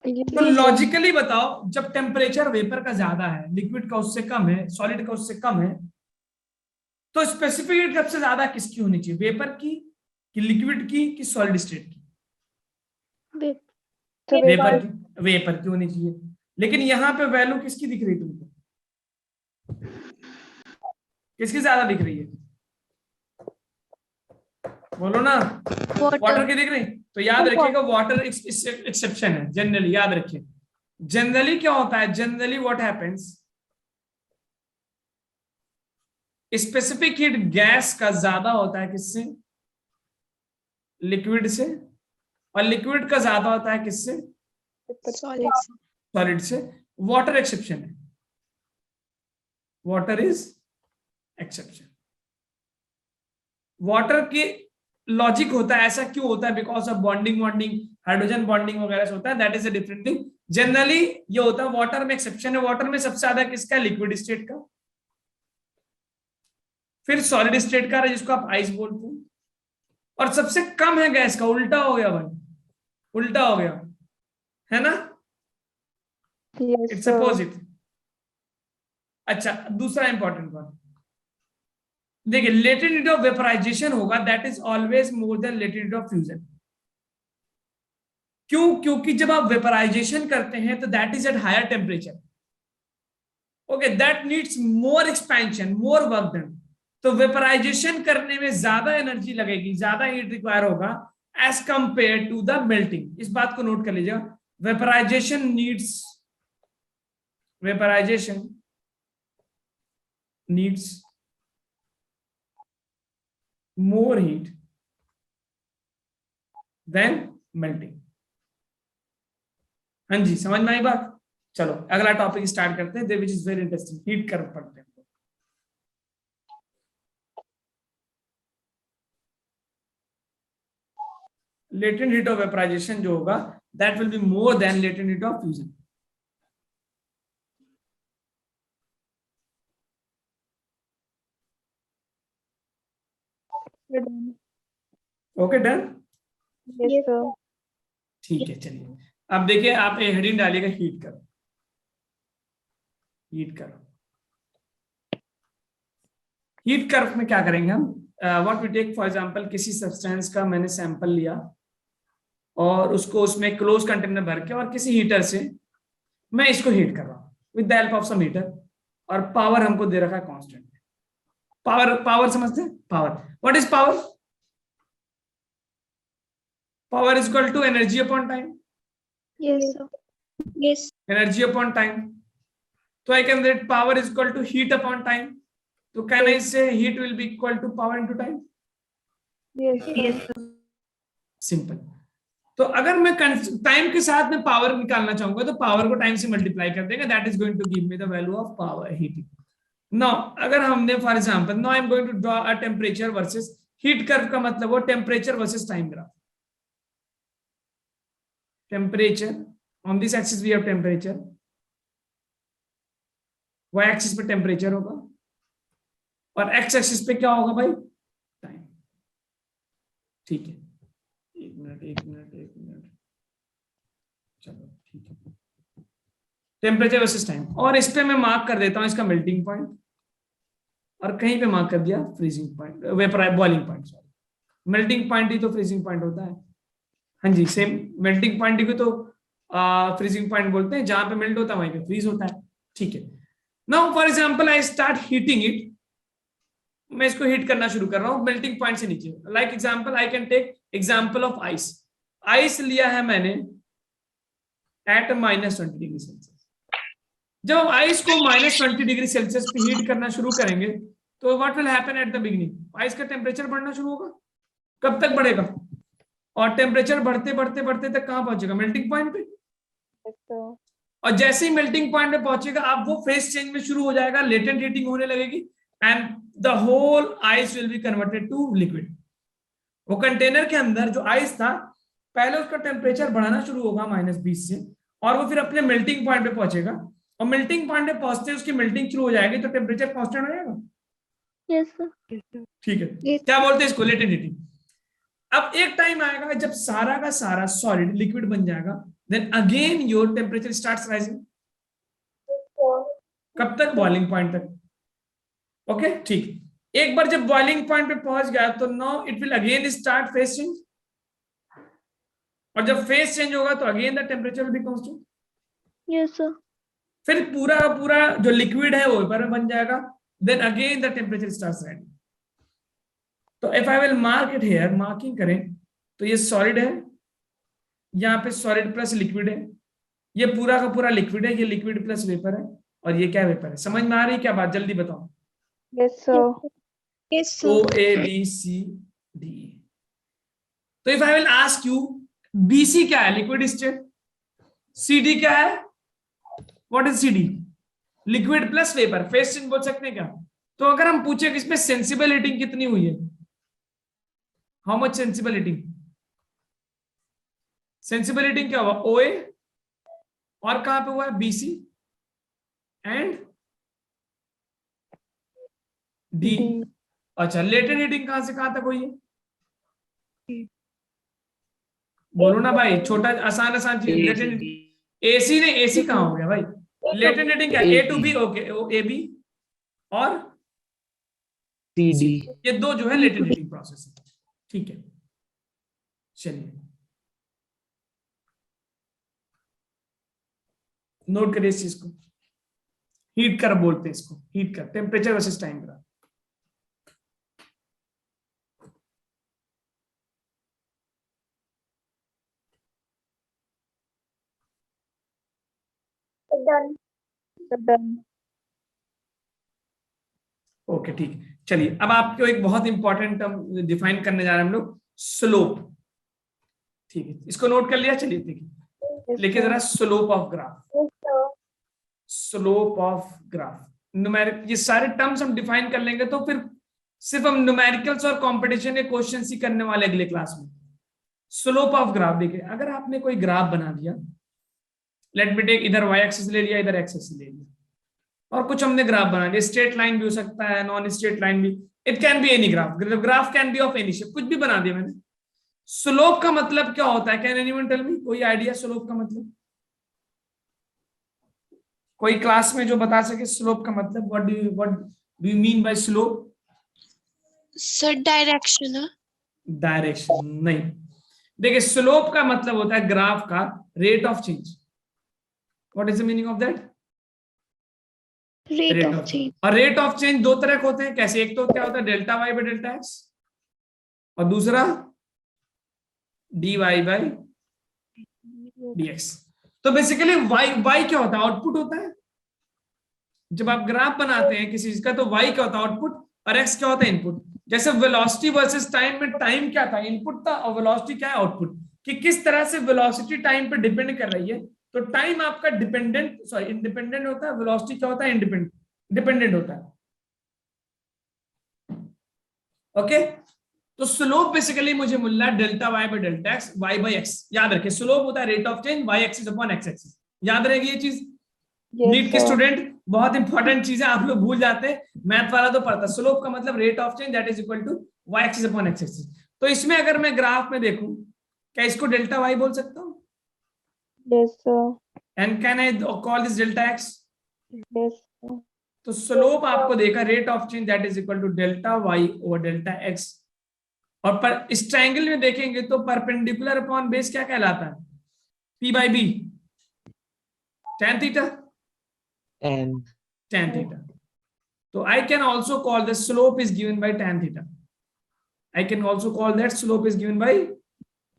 तो लॉजिकली बताओ, जब टेम्परेचर वेपर का ज्यादा है, लिक्विड का उससे कम है, सॉलिड का उससे कम है, तो स्पेसिफिक हीट सबसे ज्यादा किसकी होनी चाहिए, वेपर की कि लिक्विड की कि सॉलिड स्टेट की? वेपर की, वेपर की होनी चाहिए। लेकिन यहाँ पे वैल्यू किसकी दिख रही तुमको, किसकी ज्यादा दिख रही है? बोलो ना, वाटर की दिख रही? तो याद रखिएगा वाटर एक्सेप्शन है, जनरली याद रखिए। जनरली क्या होता है, generally what happens, specific heat gas का ज्यादा होता है किससे, लिक्विड से, और लिक्विड का ज्यादा होता है किससे, सॉलिड से। वाटर एक्सेप्शन है, वाटर इज एक्सेप्शन। वाटर की लॉजिक होता है, ऐसा क्यों होता है, because of bonding hydrogen bonding वगैरह से होता है, that is a different thing. Generally ये होता है, वाटर में एक्सेप्शन है, वाटर में सबसे ज्यादा किसका, लिक्विड स्टेट का, फिर सॉलिड स्टेट का जिसको आप आइस बोलते हो, और सबसे कम है गैस का। उल्टा हो गया भाई, उल्टा हो गया है ना, इट्स अपोजिट। अच्छा, दूसरा इंपॉर्टेंट पॉइंट देखिए, लेटेंट हीट ऑफ वेपराइजेशन होगा, that is always more than latent heat of fusion. क्यों? क्योंकि जब आप वेपराइजेशन करते हैं तो that is at higher temperature, okay, that needs more expansion, more work done. तो वेपराइजेशन करने में ज्यादा एनर्जी लगेगी, ज्यादा हीट रिक्वायर होगा as compared to the melting. इस बात को नोट कर लीजिएगा, vaporisation needs more heat than melting. हाँ जी, समझ में आई बात? चलो अगला टॉपिक स्टार्ट करते हैं, which is very interesting, heat curve पढ़ते हैं। लेटेंट हीट ऑफ वेपराइजेशन जो होगा that will be more than latent heat of fusion. Okay done? Yes, sir. ठीक है, चलिए अब देखिए, आप एक हेडिंग डालिएगा heat curve. Heat curve, heat curve में क्या करेंगे हम? What we take for example, किसी सब्सटेंस का मैंने सैंपल लिया और उसको उसमें क्लोज कंटेनर भर के और किसी हीटर से मैं इसको हीट कर रहा हूं with the help of some heater, और पावर हमको दे रखा है कांस्टेंट। पावर समझते हैं? Power, what is power? Power is equal to energy upon time. Yes, sir. Yes. Energy upon time, तो I can rate power is equal to heat upon time, तो can I say heat will be equal to power into time. Yes, sir. Yes, sir. Simple. तो अगर मैं time के साथ में power निकालना चाहूंगा तो पावर को टाइम से मल्टीप्लाई कर देंगे, that is going to give me the value of power heating. Now अगर हमने for example, now I am going to draw a temperature versus heat curve, का मतलब वो temperature versus time graph. Temperature on this axis we have temperature, Y axis पे temperature होगा और x axis पे क्या होगा भाई? टाइम। ठीक है, एक मिनट, चलो ठीक है, टेम्परेचर वर्सेस टाइम, और इस पे मैं मार्क कर देता हूं इसका मेल्टिंग पॉइंट, और कहीं पे मार्क कर दिया freezing point, boiling point, sorry melting point ही तो फ्रीजिंग पॉइंट होता है। हाँ जी, सेम मेल्टिंग पॉइंट को तो फ्रीजिंग पॉइंट बोलते हैं, जहां पे मेल्ट होता है वहीं पे फ्रीज होता है। ठीक है, now for example I start heating it, मैं इसको हीट करना शुरू कर रहा हूं मेल्टिंग पॉइंट से नीचे। Like example I can take example of ice. Ice लिया है मैंने एट -20 डिग्री सेल्सियस। जब आइस को -20 डिग्री सेल्सियस पे हीट करना शुरू करेंगे तो what will happen at the beginning? Ice का टेम्परेचर बढ़ना शुरू होगा। कब तक बढ़ेगा? और टेम्परेचर बढ़ते बढ़ते बढ़ते तक कहां पहुंचेगा? मेल्टिंग पॉइंट पे। Yes, sir. और जैसे ही मेल्टिंग पॉइंट पे पहुंचेगा, आप वो फेस चेंज में शुरू हो जाएगा, लेटेंट हीटिंग होने लगेगी, and the whole ice will be converted to liquid. वो कंटेनर के अंदर जो आइस था, पहले उसका टेम्परेचर बढ़ाना शुरू होगा -20 से, और वो फिर अपने मेल्टिंग पॉइंट पे पहुंचेगा, और मेल्टिंग पॉइंट पे पहुंचते उसकी मेल्टिंग शुरू हो जाएगी, तो टेम्परेचर कांस्टेंट हो जाएगा। Yes, sir. ठीक है, Yes. क्या बोलते हैं इसको? Latent heating. अब एक टाइम आएगा जब सारा का सारा सॉलिड लिक्विड बन जाएगा, then again your temperature starts rising. कब तक? बॉइलिंग पॉइंट तक। ओके, ठीक। एक बार जब बॉइलिंग पॉइंट पे पहुंच गया तो now it will again start phase change, और जब फेस चेंज होगा तो again the temperature will be constant. Yes, sir. फिर पूरा का पूरा जो लिक्विड है वो ऊपर में बन जाएगा, then again the temperature starts rising. तो if I will mark it here, marking करें तो ये सॉलिड है, यहाँ पे सॉलिड प्लस लिक्विड है, ये पूरा का पूरा लिक्विड है, ये लिक्विड प्लस वेपर है, और ये क्या वेपर है? समझ में आ रही है क्या बात? जल्दी बताओ। Yes, sir. Yes, sir. O A B C D। तो if I will ask you, BC क्या है? Liquid state. CD क्या है? What is CD? Liquid plus vapour, face change बोल सकते हैं क्या? तो अगर हम पूछे कि इसमें सेंसिबल हीटिंग कितनी हुई है, how much sensible heating? Sensible heating क्या हुआ? OA, और कहां पे हुआ है? BC and D। D. अच्छा, लेटेंट हीटिंग कहां से कहां तक हुई है? बोलो ना भाई, छोटा आसान आसान चीज। लेटेंट AC ने AC कहां हो गया भाई? लेटेंट हीटिंग क्या? A to B, okay, AB और CD। ये दो जो है लेटेंट हीटिंग प्रोसेस है। ठीक है, चलिए नोट करिए इस चीज को। हीट कर्व बोलते हैं इसको, heat curve, temperature versus time graph. Done. Done. Okay ठीक है, चलिए अब आपको एक बहुत इंपॉर्टेंट टर्म डिफाइन करने जा रहे हैं हम लोग, स्लोप। ठीक है, इसको नोट कर लिया, चलिए देखिए, लिखिए जरा, slope of graph. Slope of graph, numeric, ये सारे टर्म्स हम डिफाइन कर लेंगे तो फिर सिर्फ हम न्यूमेरिकल्स और कंपटीशन के क्वेश्चन ही करने वाले अगले क्लास में। स्लोप ऑफ ग्राफ देखिए, अगर आपने कोई ग्राफ बना दिया, लेट मी टेक, इधर वाई एक्सिस ले लिया, इधर एक्स एक्सिस ले लिया, और कुछ हमने ग्राफ बना दिया, स्ट्रेट लाइन भी हो सकता है, नॉन स्ट्रेट लाइन भी, it can be any graph, graph can be of any shape, कुछ भी बना दिया मैंने। स्लोप का मतलब क्या होता है, कैन एनीवन टेल मी, कोई आइडिया स्लोप का मतलब? कोई क्लास में जो बता सके स्लोप का मतलब, what do you mean by slope? Sir direction है। डायरेक्शन नहीं, देखिए स्लोप का मतलब होता है ग्राफ का rate of change. What is the meaning of that? Rate of change. और रेट ऑफ चेंज दो तरह के होते हैं, कैसे? एक तो क्या होता है delta Y by delta X, और दूसरा D Y by D X. तो बेसिकली वाई क्या होता है? आउटपुट होता है। जब आप ग्राफ बनाते हैं किसी चीज का तो वाई क्या होता है? आउटपुट, और एक्स क्या होता है? इनपुट। जैसे वेलोसिटी वर्सेस टाइम में, टाइम क्या था? इनपुट था, और वेलोसिटी क्या है? आउटपुट। कि किस तरह से वेलोसिटी टाइम पे डिपेंड कर रही है। तो टाइम आपका डिपेंडेंट, सॉरी इंडिपेंडेंट होता है, वेलोसिटी क्या होता है? डिपेंडेंट होता है। ओके, तो स्लोप बेसिकली मुझे मिल रहा है delta Y by delta X, Y by X. याद रखें, स्लोप होता है rate of change, Y axis upon X axis. याद रहेगी ये चीज? नीट के स्टूडेंट, बहुत इंपॉर्टेंट चीज है, आप लोग भूल जाते हैं, मैथ वाला तो पढ़ता। स्लोप का मतलब rate of change that is equal to Y axis upon X axis. तो इसमें अगर मैं ग्राफ में देखूं, क्या इसको डेल्टा वाई बोल सकता हूं? Yes, sir. And can I call this delta X? Yes, sir. तो स्लोप आपको देखा rate of change that is equal to delta Y over delta X. और पर इस ट्रायंगल में देखेंगे तो परपेंडिकुलर अपॉन बेस क्या कहलाता है? P by B, tan theta, tan theta. So I can also call the slope is given by tan theta. I can also call that slope is given by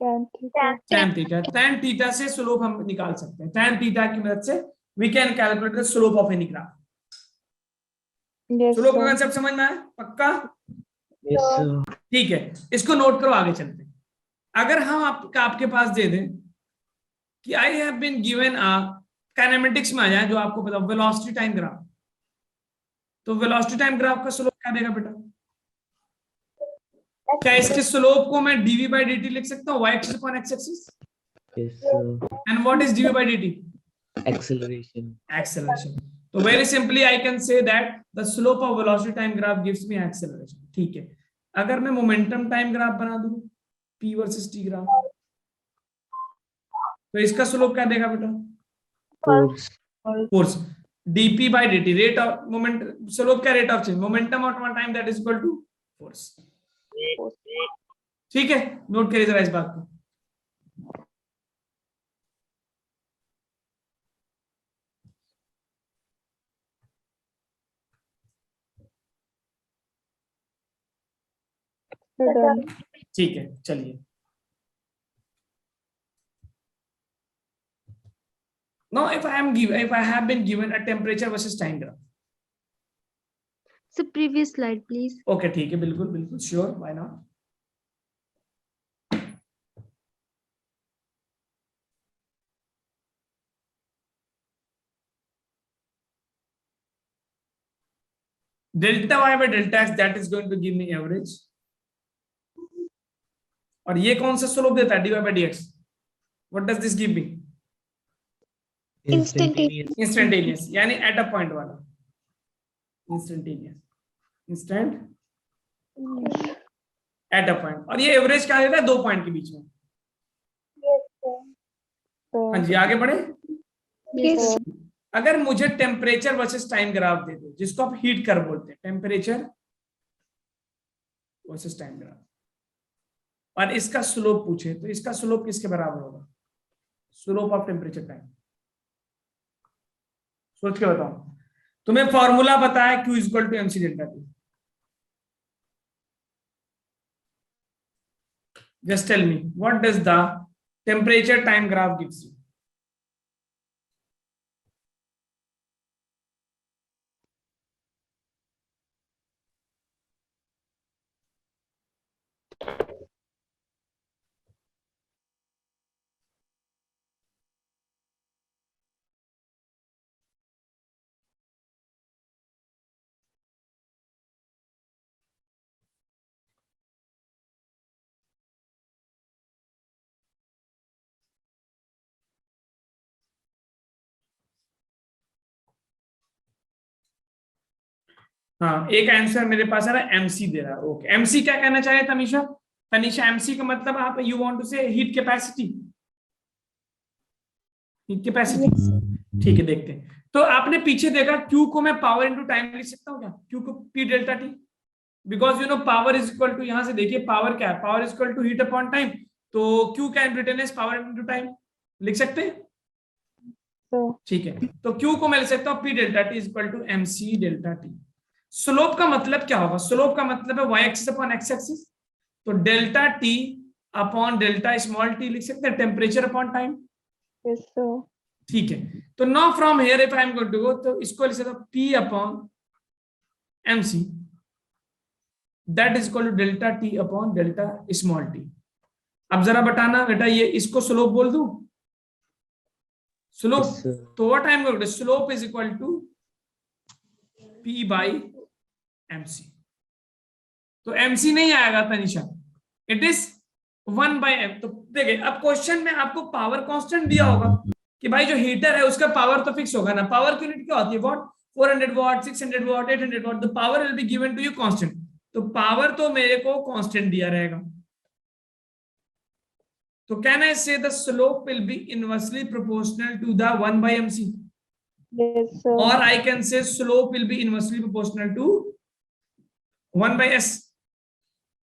Tan theta. tan theta. Tan theta से slope हम निकाल सकते हैं। tan theta की मदद से we can calculate the slope of any graph. Yes, slope का sir. Concept समझ में आया? पक्का? Yes, sir. ठीक है, इसको नोट करो, आगे चलते हैं। अगर हम आपके पास दे दें कि I have been given a, kinematics में आ जाए जो आपको पता, वेलोसिटी टाइम ग्राफ, तो वेलोसिटी टाइम ग्राफ का स्लोप क्या देगा बेटा? क्या इसके स्लोप को मैं dv by dt लिख सकता हूँ, y axis upon x axis? Yes, sir. And what is dv by dt? Acceleration. Acceleration. So very simply I can say that the slope of velocity time graph gives me acceleration. ठीक है, अगर मैं momentum time graph बना दूं, p versus t graph, तो इसका slope क्या देगा बेटा? Force. Force, dp by dt, rate of moment, slope क्या? Rate of change, momentum of time that is equal to force. ठीक है, नोट करिए जरा इस बात को। Done. ठीक है, चलिए। Now if I have been given a temperature versus time graph. So previous slide, please. Okay, ठीक है, बिल्कुल बिल्कुल, sure, why not? Delta Y by delta X that is going to give me average. और ये कौन सा slope देता है? D Y by D X. What does this give me? Instantaneous. Instantaneous, यानी एट अ पॉइंट वाला, instantaneous, instant at a point. और ये एवरेज क्या देता है? 2 पॉइंट के बीच में। Yes, sir. हाँ जी, आगे बढ़े। Yes. अगर मुझे टेम्परेचर वर्सेस टाइम ग्राफ दे दो, जिसको आप हीट कर्व बोलते हैं, टेम्परेचर वर्सेस टाइम ग्राफ, और इसका स्लोप पूछे, तो इसका स्लोप किसके बराबर होगा? Slope of temperature time. सोच के बताओ, तुम्हें फॉर्मूला पता है, Q equal to MC delta T। Just tell me what does the temperature time graph gives you? हाँ, एक आंसर मेरे पास आ रहा है एमसी दे रहा है। ओके, एमसी क्या कहना चाहे तनिषा? तनिषा, एमसी का मतलब आप यू वांट टू से हीट कैपेसिटी, हीट कैपेसिटी। ठीक है, देखते हैं। तो आपने पीछे देखा क्यू को मैं पावर इनटू टाइम लिख सकता हूँ क्या? क्यू को P delta T, because you know power is equal to, यहां से देखिए पावर क्या है, power is equal to heat upon time, तो Q can return as power into time, लिख सकते हैं। So, ठीक है, तो क्यू को मैं लिख सकता हूँ P delta T is equal to M C delta T. Slope का मतलब क्या होगा? स्लोप का मतलब है Y axis upon X axis, तो delta T upon delta small T लिख सकते हैं, temperature upon time. yes, so, ठीक है, तो now from here if I am going to go, तो इसको लिख सकता हूं P upon MC, that is equal to delta T upon delta small T. अब जरा बताना बेटा, ये इसको स्लोप बोल दूं? Slope, Yes, sir. तो what I am going to, slope is equal to P by MC। तो MC नहीं आएगा तनिषा, इट इज 1/m। तो देखिए, अब क्वेश्चन में आपको पावर कांस्टेंट दिया होगा कि भाई जो हीटर है उसका पावर तो फिक्स होगा ना, पावर की यूनिट क्या होती है? Watt, 400 watt, 600 watt, 800 watt, the power will be given to you constant. तो पावर तो मेरे को कांस्टेंट दिया रहेगा, तो can I say the slope will be inversely proportional to the 1/mc, yes, so, और I can say slope will be inversely proportional to 1/s,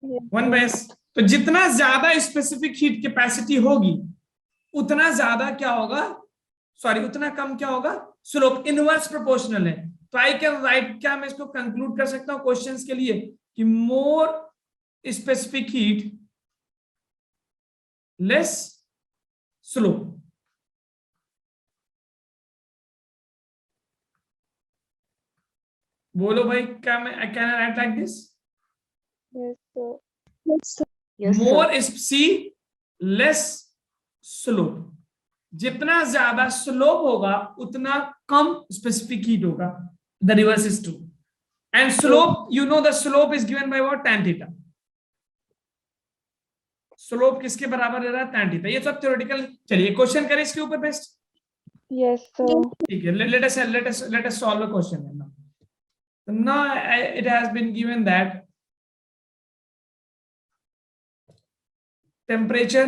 yes, 1/s। तो जितना ज्यादा स्पेसिफिक हीट कैपेसिटी होगी उतना ज्यादा क्या होगा, सॉरी उतना कम क्या होगा, स्लोप इनवर्स प्रोपोर्शनल है। तो आई कैन राइट, क्या मैं इसको कंक्लूड कर सकता हूं क्वेश्चंस के लिए कि more specific heat less slope. बोलो भाई, क्या मैं can I write like this? yes, so, Yes, sir. More C less slope, जितना ज्यादा स्लोप होगा उतना कम स्पेसिफिक हीट होगा, the reverse is true. And slope, you know the slope is given by what, tan theta. Slope किसके बराबर दे रहा है? tan theta. ये सब थ्योरेटिकल, चलिए क्वेश्चन करें इसके ऊपर बेस्ट। yes, so, ठीक है, let us solve the question now. So now it has been given that temperature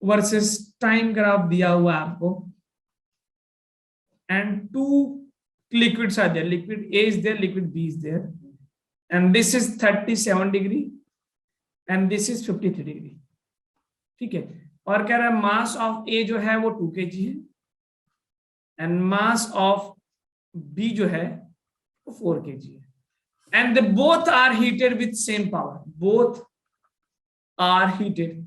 versus time graph दिया हुआ है आपको, and two liquids are there, liquid A is there, liquid B is there, and this is 37 degree and this is 53 degree। ठीक है, और कह रहा है मास ऑफ ए जो है वो 2 kg है, एंड मास ऑफ बी जो है वो 4 kg है, and they both are heated with same power, both are heated.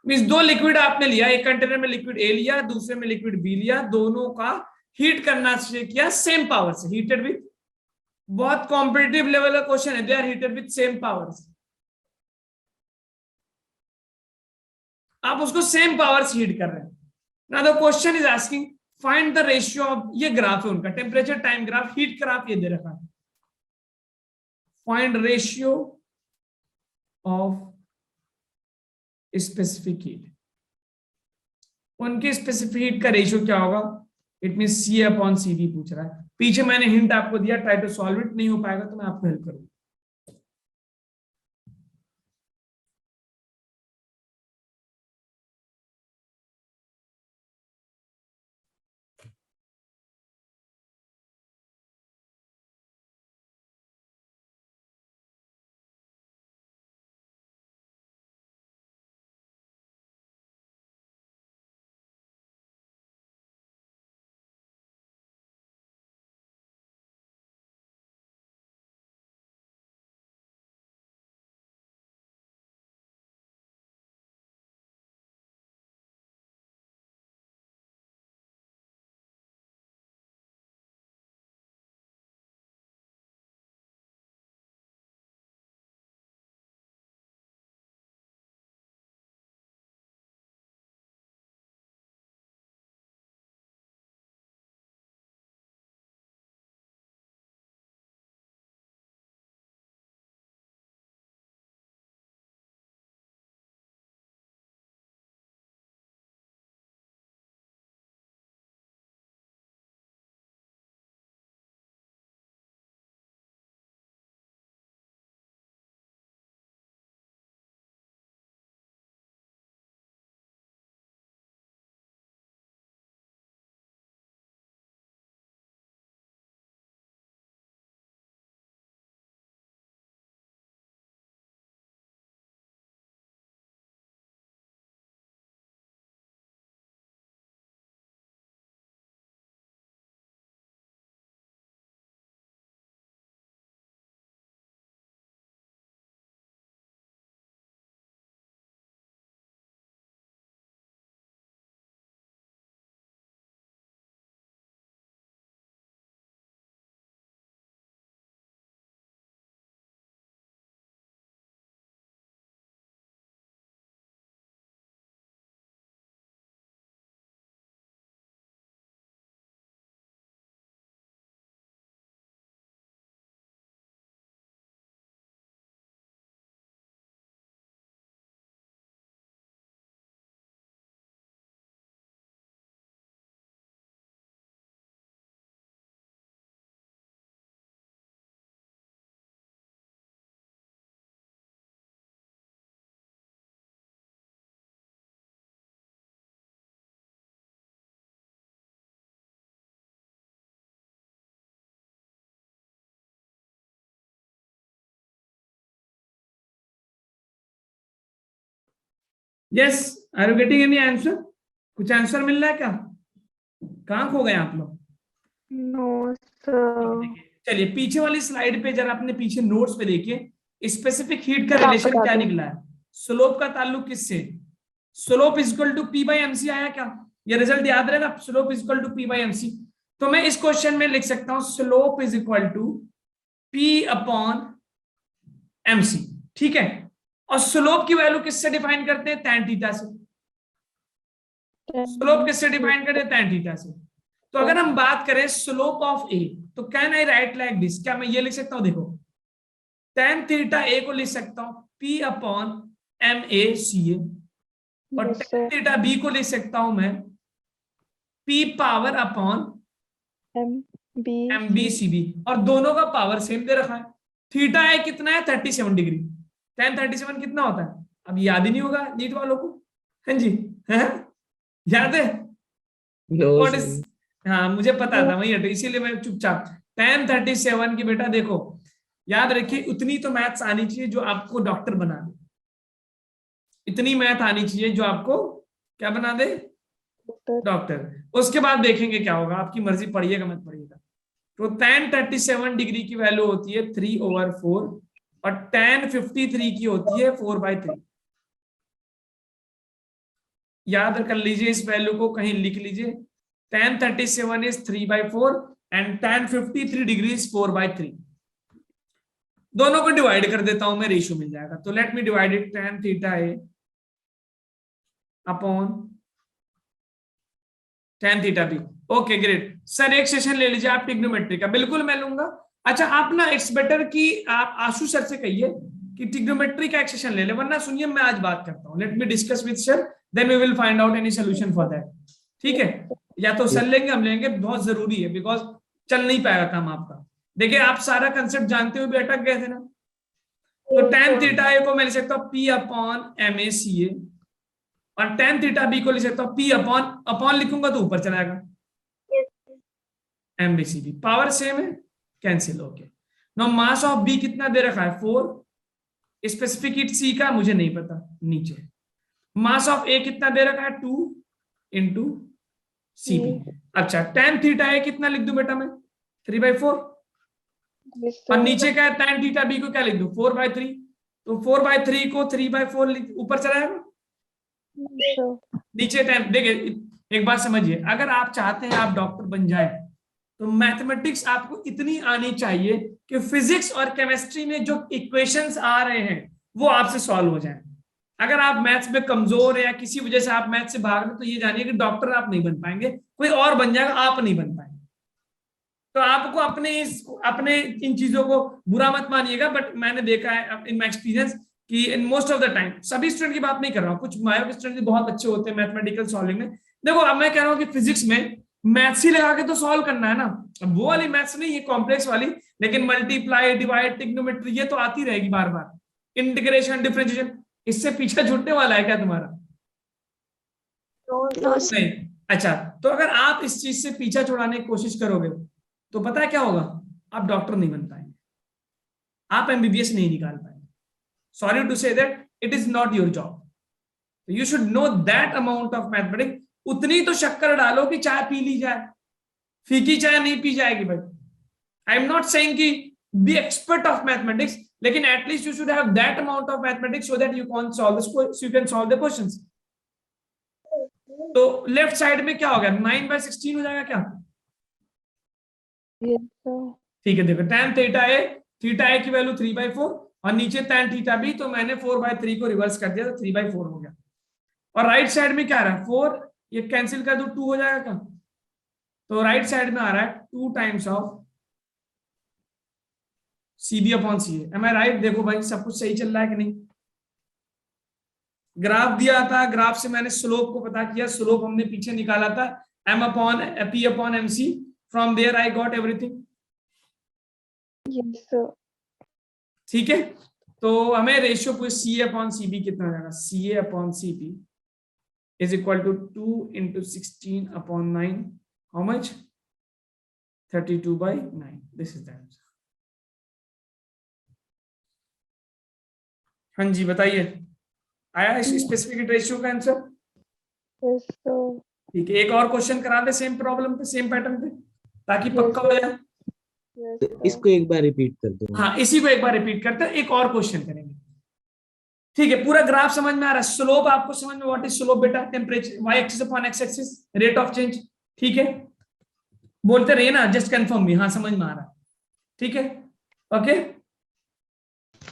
मींस दो लिक्विड आपने लिया, एक कंटेनर में लिक्विड ए लिया, दूसरे में लिक्विड बी लिया, दोनों का हीट करना से किया सेम पावर से, हीटेड विथ, बहुत कॉम्पिटिटिव लेवल का क्वेश्चन है, they are heated with same power. आप उसको सेम पावर से हीट कर रहे हैं। Now the question is asking find the ratio of, ये ग्राफ है उनका temperature time graph, heat graph ये दे रखा है, find ratio of specific heat. उनके स्पेसिफिक हीट का रेशियो क्या होगा? It mean C upon C D पूछ रहा है। पीछे मैंने हिंट आपको दिया, ट्राई टू सॉल्व इट, नहीं हो पाएगा तो मैं आपको हेल्प करूंगा। Yes, are you getting any answer? कुछ आंसर मिल रहा है क्या? कहाँ खो गए आप लोग? No, sir. चलिए पीछे वाली स्लाइड पे जरा अपने पीछे नोट्स पे देखिए, स्पेसिफिक हीट का आप रिलेशन बता क्या दो। निकला है, स्लोप का ताल्लुक किससे, slope is equal to P by MC आया क्या? ये रिजल्ट याद रहेगा, slope is equal to P by MC. तो मैं इस क्वेश्चन में लिख सकता हूं slope is equal to P upon MC, ठीक है। और स्लोप की वैल्यू किससे डिफाइन करते हैं? tan थीटा से। स्लोप किससे डिफाइन करते हैं? tan थीटा से। तो अगर हम बात करें स्लोप ऑफ ए, तो can I write like this, क्या मैं ये लिख सकता हूं? देखो tan थीटा ए को लिख सकता हूं p upon M A C A, और Yes, tan sir. Theta B को लिख सकता हूं मैं p power upon MB. M B C B, और दोनों का पावर सेम दे रखा है। थीटा ए कितना है? 37 डिग्री। tan 37 कितना होता है? अब याद ही नहीं होगा नीट वालों को। हाँ जी, है याद है? No, What sir. is, हाँ मुझे पता था वही हटो, इसीलिए मैं चुपचाप। tan 37 की बेटा देखो याद रखिए, उतनी तो मैथ्स आनी चाहिए जो आपको डॉक्टर बना दे, इतनी मैथ आनी चाहिए जो आपको क्या बना दे? डॉक्टर। उसके बाद देखेंगे क्या होगा, आपकी मर्जी, पढ़िएगा मत पढ़िएगा। तो tan 37 डिग्री की वैल्यू होती है 3/4, और tan 53 की होती है 4/3। याद कर लीजिए, इस वैल्यू को कहीं लिख लीजिए, tan 37 is 3/4 and tan 53 degree is 4/3। दोनों को डिवाइड कर देता हूं मैं, रेशियो मिल जाएगा। तो let me divide it, tan theta A upon tan theta B. Okay great sir, एक सेशन ले लीजिए आप ट्रिग्नोमेट्री का। बिल्कुल मैं लूंगा। अच्छा आप ना, इट्स बेटर कि आप आशु सर से कहिए कि ट्रिग्नोमेट्री का एक सेशन ले ले, वरना सुनिए मैं आज बात करता हूँ, let me discuss with sir, then we will find out any solution for that, ठीक है? या तो सर लेंगे, हम लेंगे, बहुत जरूरी है, बिकॉज चल नहीं पाएगा काम आपका। देखिए आप सारा कंसेप्ट जानते हुए भी अटक गए थे ना। तो tan थीटा ए को मैं लिख सकता हूँ p upon M A C A, और tan थीटा बी को लिख सकता हूँ p अपॉन, अपॉन लिखूंगा तो ऊपर चलाएगा, M B C B, power same है, cancel. Okay, no mass of B कितना दे रखा है? 4। स्पेसिफिक हीट सी का मुझे नहीं पता, नीचे। मास ऑफ ए कितना दे रखा है? 2 इंटू सी बी। अच्छा tan थीटा ए कितना लिख दूं बेटा मैं? 3/4, Yes, और sir. नीचे क्या है? tan थीटा बी को क्या लिख दूं? 4/3। तो 4/3 को 3/4 ऊपर चलाएगा, Yes, sir. नीचे tan। देखिए एक बात समझिए, अगर आप चाहते हैं आप डॉक्टर बन जाए, तो मैथमेटिक्स आपको इतनी आनी चाहिए कि फिजिक्स और केमिस्ट्री में जो इक्वेशंस आ रहे हैं वो आपसे सॉल्व हो जाए। अगर आप मैथ्स में कमजोर है या किसी वजह से आप मैथ्स से भाग रहे, तो ये जानिए कि डॉक्टर आप नहीं बन पाएंगे, कोई और बन जाएगा, आप नहीं बन पाएंगे। तो आपको अपने इन चीजों को बुरा मत मानिएगा, बट मैंने देखा है इन माई एक्सपीरियंस कि in most of the time, सभी स्टूडेंट की बात नहीं कर रहा हूँ, कुछ मायो स्टूडेंट बहुत अच्छे होते हैं मैथमेटिकल सॉल्विंग में। देखो अब मैं कह रहा हूँ कि फिजिक्स में मैथ्स ही लगा के तो सॉल्व करना है ना, अब वो वाली मैथ्स नहीं, ये कॉम्प्लेक्स वाली, लेकिन मल्टीप्लाई डिवाइड ट्रिग्नोमेट्री ये तो आती रहेगी बार बार, इंटीग्रेशन डिफरेंशिएशन, इससे पीछे छूटने वाला है क्या तुम्हारा? नहीं। अच्छा, तो अगर आप इस चीज से पीछा छुड़ाने की कोशिश करोगे तो पता है क्या होगा? आप डॉक्टर नहीं बन पाएंगे, आप एमबीबीएस नहीं निकाल पाएंगे। Sorry to say that, it is not your job. You should know that amount of mathematics, उतनी तो शक्कर डालो कि चाय पी ली जाए, फीकी चाय नहीं पी जाएगी भाई। आई एम नॉट सेइंग कि बी एक्सपर्ट ऑफ मैथमेटिक्स, लेकिन at least you should have that amount of mathematics so that you can solve the questions. तो लेफ्ट साइड में क्या हो गया? 9/16 हो जाएगा क्या? Yes, sir. ठीक है, देखो tan थीटा ए की वैल्यू 3/4, और नीचे tan थीटा बी, तो मैंने 4/3 को रिवर्स कर दिया तो 3/4 हो गया। और राइट साइड में क्या आ रहा है? 4, ये कैंसिल कर दो, 2 हो जाएगा क्या? तो राइट साइड में आ रहा है 2 times of CB upon C A. Am I right? देखो भाई सब कुछ सही चल रहा है कि नहीं? ग्राफ दिया था, ग्राफ से मैंने स्लोप को पता किया, स्लोप हमने पीछे निकाला था m upon p upon mc, from there I got everything. Yes, sir. ठीक है, तो हमें रेशियो पूछ सी ए अपॉन सी बी कितना हो जाएगा? C A upon C B is equal to 2 into 16 upon 9, how much? 32/9। This is the answer. हाँ जी बताइए। आया स्पेसिफिक हीट रेशियो का आंसर? Yes, sir. ठीक है, एक और क्वेश्चन करा दे सेम प्रॉब्लम पे, सेम पैटर्न पे, ताकि Yes, पक्का हो sir. जाए। Yes, तो sir. इसको एक बार रिपीट कर दो। हाँ, इसी को एक बार रिपीट करते हैं, एक और क्वेश्चन करेंगे। ठीक है, पूरा ग्राफ समझ में आ रहा है? स्लोप आपको समझ में, व्हाट इज स्लोप बेटा? Temperature Y axis upon X axis, rate of change. ठीक है, बोलते रहिए ना, जस्ट कंफर्म भी, हाँ समझ में आ रहा है। ठीक है, ओके।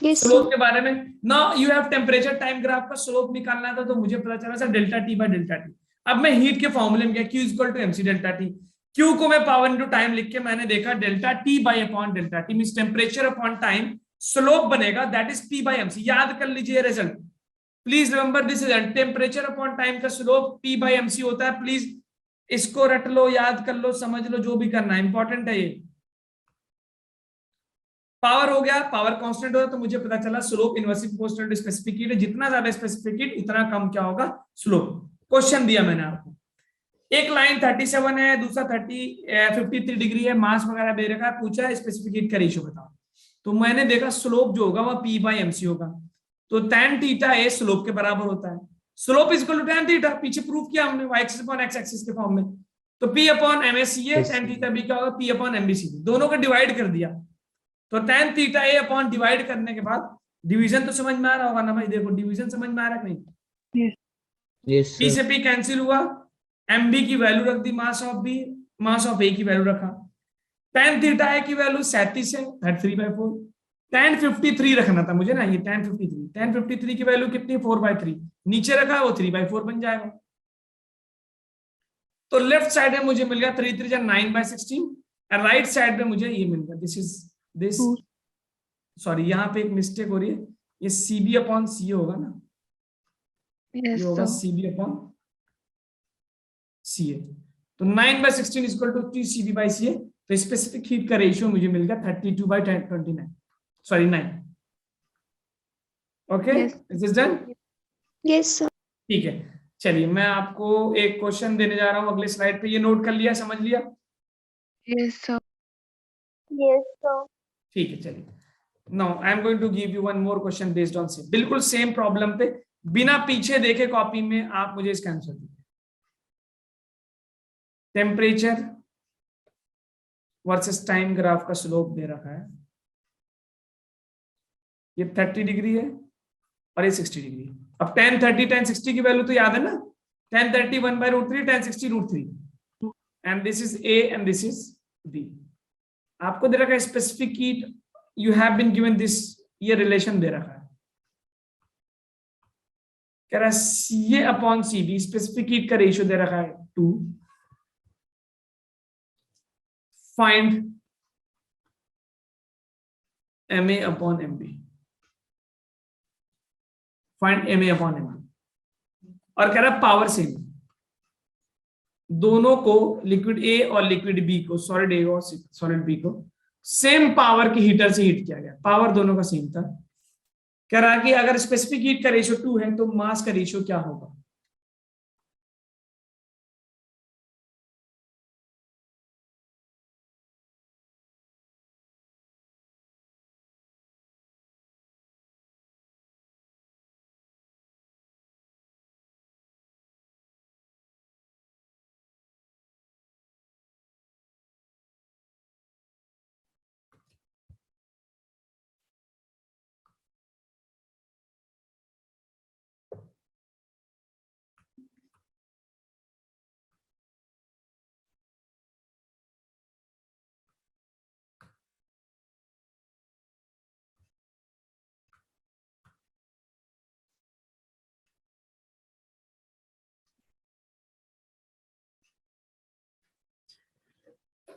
Yes, slope sir. के बारे में ना, you have temperature time graph का स्लोप निकालना था, तो मुझे पता चला sir delta T by delta T. अब मैं हीट के फॉर्मूले में गया, Q equal to MC delta T. Q को मैं पावर इनटू टाइम लिख के मैंने देखा delta T by upon delta T means temperature upon time, slope बनेगा that is P by MC. याद कर लीजिए result, please remember this result, temperature upon time का स्लोप पी बाय एमसी होता है। प्लीज इसको रट लो, याद कर लो, समझ लो, जो भी करना है, इंपॉर्टेंट है ये। पावर हो गया, पावर कांस्टेंट होगा, तो मुझे पता चला slope inversely proportional to specific heat है। जितना ज्यादा स्पेसिफिक हीट उतना कम क्या होगा? स्लोप। क्वेश्चन दिया मैंने आपको, एक लाइन 37 है, दूसरा 53 डिग्री है, मास वगैरह दे रखा है, पूछा है स्पेसिफिक हीट का रेशियो बताओ। तो मैंने देखा स्लोप जो होगा वह पी बाय एमसी होगा, तो tan थीटा ए स्लोप के बराबर होता है। Slope is equal to tan theta, पीछे प्रूव किया हमने y axis upon x axis के फॉर्म में। तो p upon MSCA, tan theta b क्या होगा? p अपॉन MBCA, दोनों को डिवाइड कर दिया, तो tan theta A upon divide करने के बाद डिवीजन तो समझ में आ रहा होगा ना भाई? देखो डिवीजन समझ में आ रहा है कि नहीं? Yes p sir. से p कैंसिल हुआ, mb की वैल्यू रख दी, mass of b, mass of a की वैल्यू रखा, tan थीटा ए की वैल्यू 37 है, 3/4। tan 53 रखना था मुझे ना, ये tan 53 की वैल्यू कितनी? 4/3, नीचे रखा वो 3/4 बन जाएगा। तो लेफ्ट साइड में मुझे मिल गया 3 3 9/16, और राइट साइड में मुझे ये मिल गया, दिस इज दिस, सॉरी यहाँ पे एक मिस्टेक हो रही है, ये CB अपॉन CA होगा ना, Yes, ये होगा sir. CB upon CA। तो 9/16 इक्वल टू 3 CB/CA। तो स्पेसिफिक हीट का रेशियो मुझे मिल गया 32/29, sorry 9। Okay, Yes. This is done. Yes, sir. ठीक है, चलिए मैं आपको एक क्वेश्चन देने जा रहा हूँ अगले स्लाइड पे, ये नोट कर लिया, समझ लिया? Yes, sir. Yes, sir. ठीक है, चलिए now I am going to give you one more question based on same, बिल्कुल सेम प्रॉब्लम पे, बिना पीछे देखे कॉपी में आप मुझे इसका आंसर दीजिए। टेम्परेचर वर्सेस टाइम ग्राफ का स्लोप दे रखा है, ये 30 डिग्री है और ये 60 डिग्री। अब tan 30 tan 60 की वैल्यू तो याद है ना, tan 30 1/√3, tan 60 √3, and this is A and this is B। आपको दे रखा है specific heat, you have been given this, ये रिलेशन दे रखा है, कह रहा है CA upon CB, specific heat का रेशियो दे रखा है 2, find MA upon MB, find MA upon MB, और कह रहा है पावर सेम, दोनों को लिक्विड A और लिक्विड B को, सॉलिड A और सॉलिड B को सेम पावर की हीटर से हीट किया गया, पावर दोनों का सेम था। कह रहा है कि अगर स्पेसिफिक हीट का रेशियो 2 है तो मास का रेशियो क्या होगा?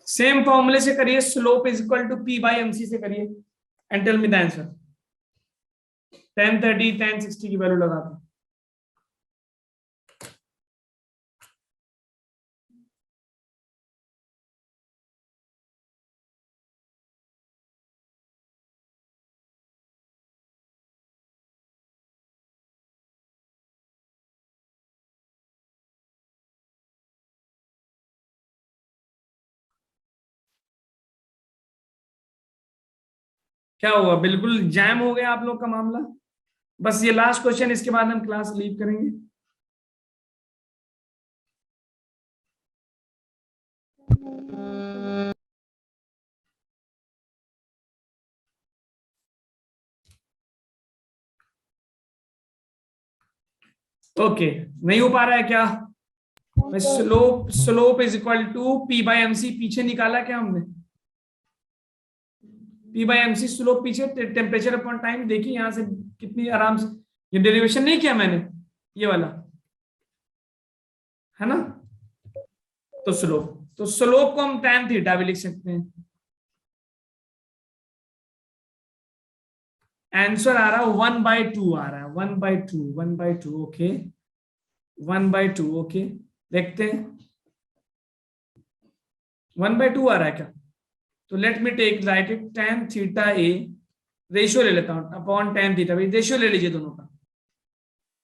सेम फॉर्मूले से करिए, slope is equal to P/MC से करिए, and tell me the answer. tan 30 tan 60 की वैल्यू लगा दो। क्या हुआ? बिल्कुल जैम हो गया आप लोग का मामला। बस ये लास्ट क्वेश्चन, इसके बाद हम क्लास लीव करेंगे। ओके, नहीं हो पा रहा है क्या? Slope is equal to P by M C, पीछे निकाला क्या हमने? P by M C slope पीछे, टेम्परेचर अपॉन टाइम। देखिए यहां से कितनी आराम से, ये डेरिवेशन नहीं किया मैंने, ये वाला है ना। तो स्लोप को हम tan थीटा भी लिख सकते हैं। आंसर आ रहा है 1/2 आ रहा है, 1/2 ओके, 1/2 ओके। देखते हैं 1/2 आ रहा है क्या? तो let me take write it, tan theta A, ratio ले लेता हूं upon tan theta B, ratio ले लीजिए दोनों का,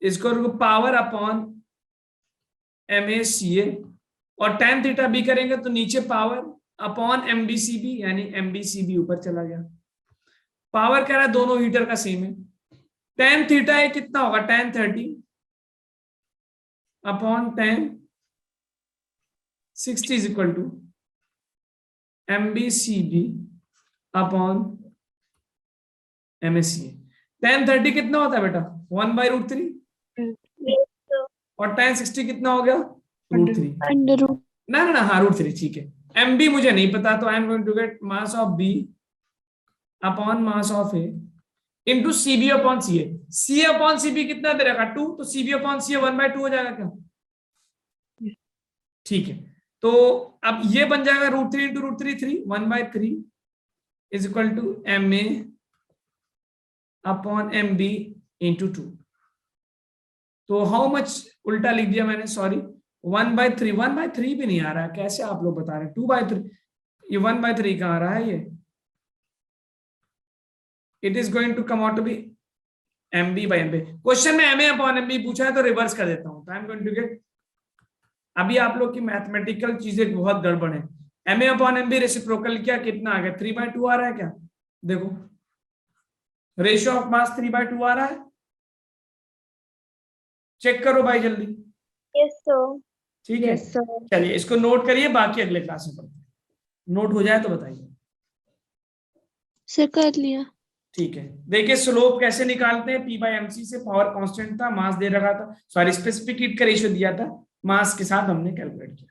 इसको पावर अपॉन MACA, और tan थीटा बी करेंगे तो नीचे पावर अपॉन MBCB, यानी MBCB ऊपर चला गया। पावर कह रहा है दोनों हीटर का सेम है। tan थीटा ए कितना होगा? tan 30 अपॉन tan 60 is equal to MBCB upon MACA। tan 30 कितना होता है बेटा? 1/√3, और tan 60 कितना हो गया? √3। ना हाँ √3, ठीक है। MB मुझे नहीं पता, तो I am going to get mass of B upon mass of A into CB upon CA। CA upon CB कितना दे रखा? 2, तो CB अपॉन CA 1/2 हो जाएगा क्या? ठीक है, तो अब ये बन जाएगा √3 into √3, 3, 1/3 is equal to MA upon MB into 2। तो हाउ मच उल्टा लिख दिया मैंने, सॉरी, 1/3, 1/3 भी नहीं आ रहा है, कैसे आप लोग बता रहे हैं? 2/3, ये 1/3 कहाँ आ रहा है? ये it is going to come out to be MB/MB। Question में MA अपॉन MB पूछा है तो रिवर्स कर देता हूं, तो I am going to get, अभी आप लोग की मैथमेटिकल चीजें बहुत गड़बड़ है। MA अपॉन MB रेसिप्रोकल क्या, कितना आ गया? 3/2 आ रहा है क्या? देखो रेशियो ऑफ मास 3/2 आ रहा है, चेक करो भाई जल्दी। Yes sir. ठीक है, चलिए इसको नोट करिए, बाकी अगले क्लास में पढ़ते हैं। नोट हो जाए तो बताइए। सर कर लिया। ठीक है, देखिए स्लोप कैसे निकालते हैं। P/mc से पावर कांस्टेंट था, मास दे रखा था, सॉरी स्पेसिफिक हीट का रेशियो दिया था, मास के साथ हमने कैलकुलेट किया।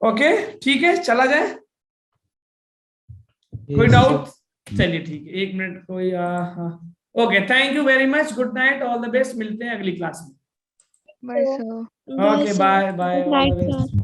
ओके ठीक है, चला जाए, कोई डाउट? चलिए ठीक है, 1 मिनट, कोई okay, thank you very much, good night, all the best, मिलते हैं अगली क्लास में। Bye sir. Okay, bye bye, Good night, sir.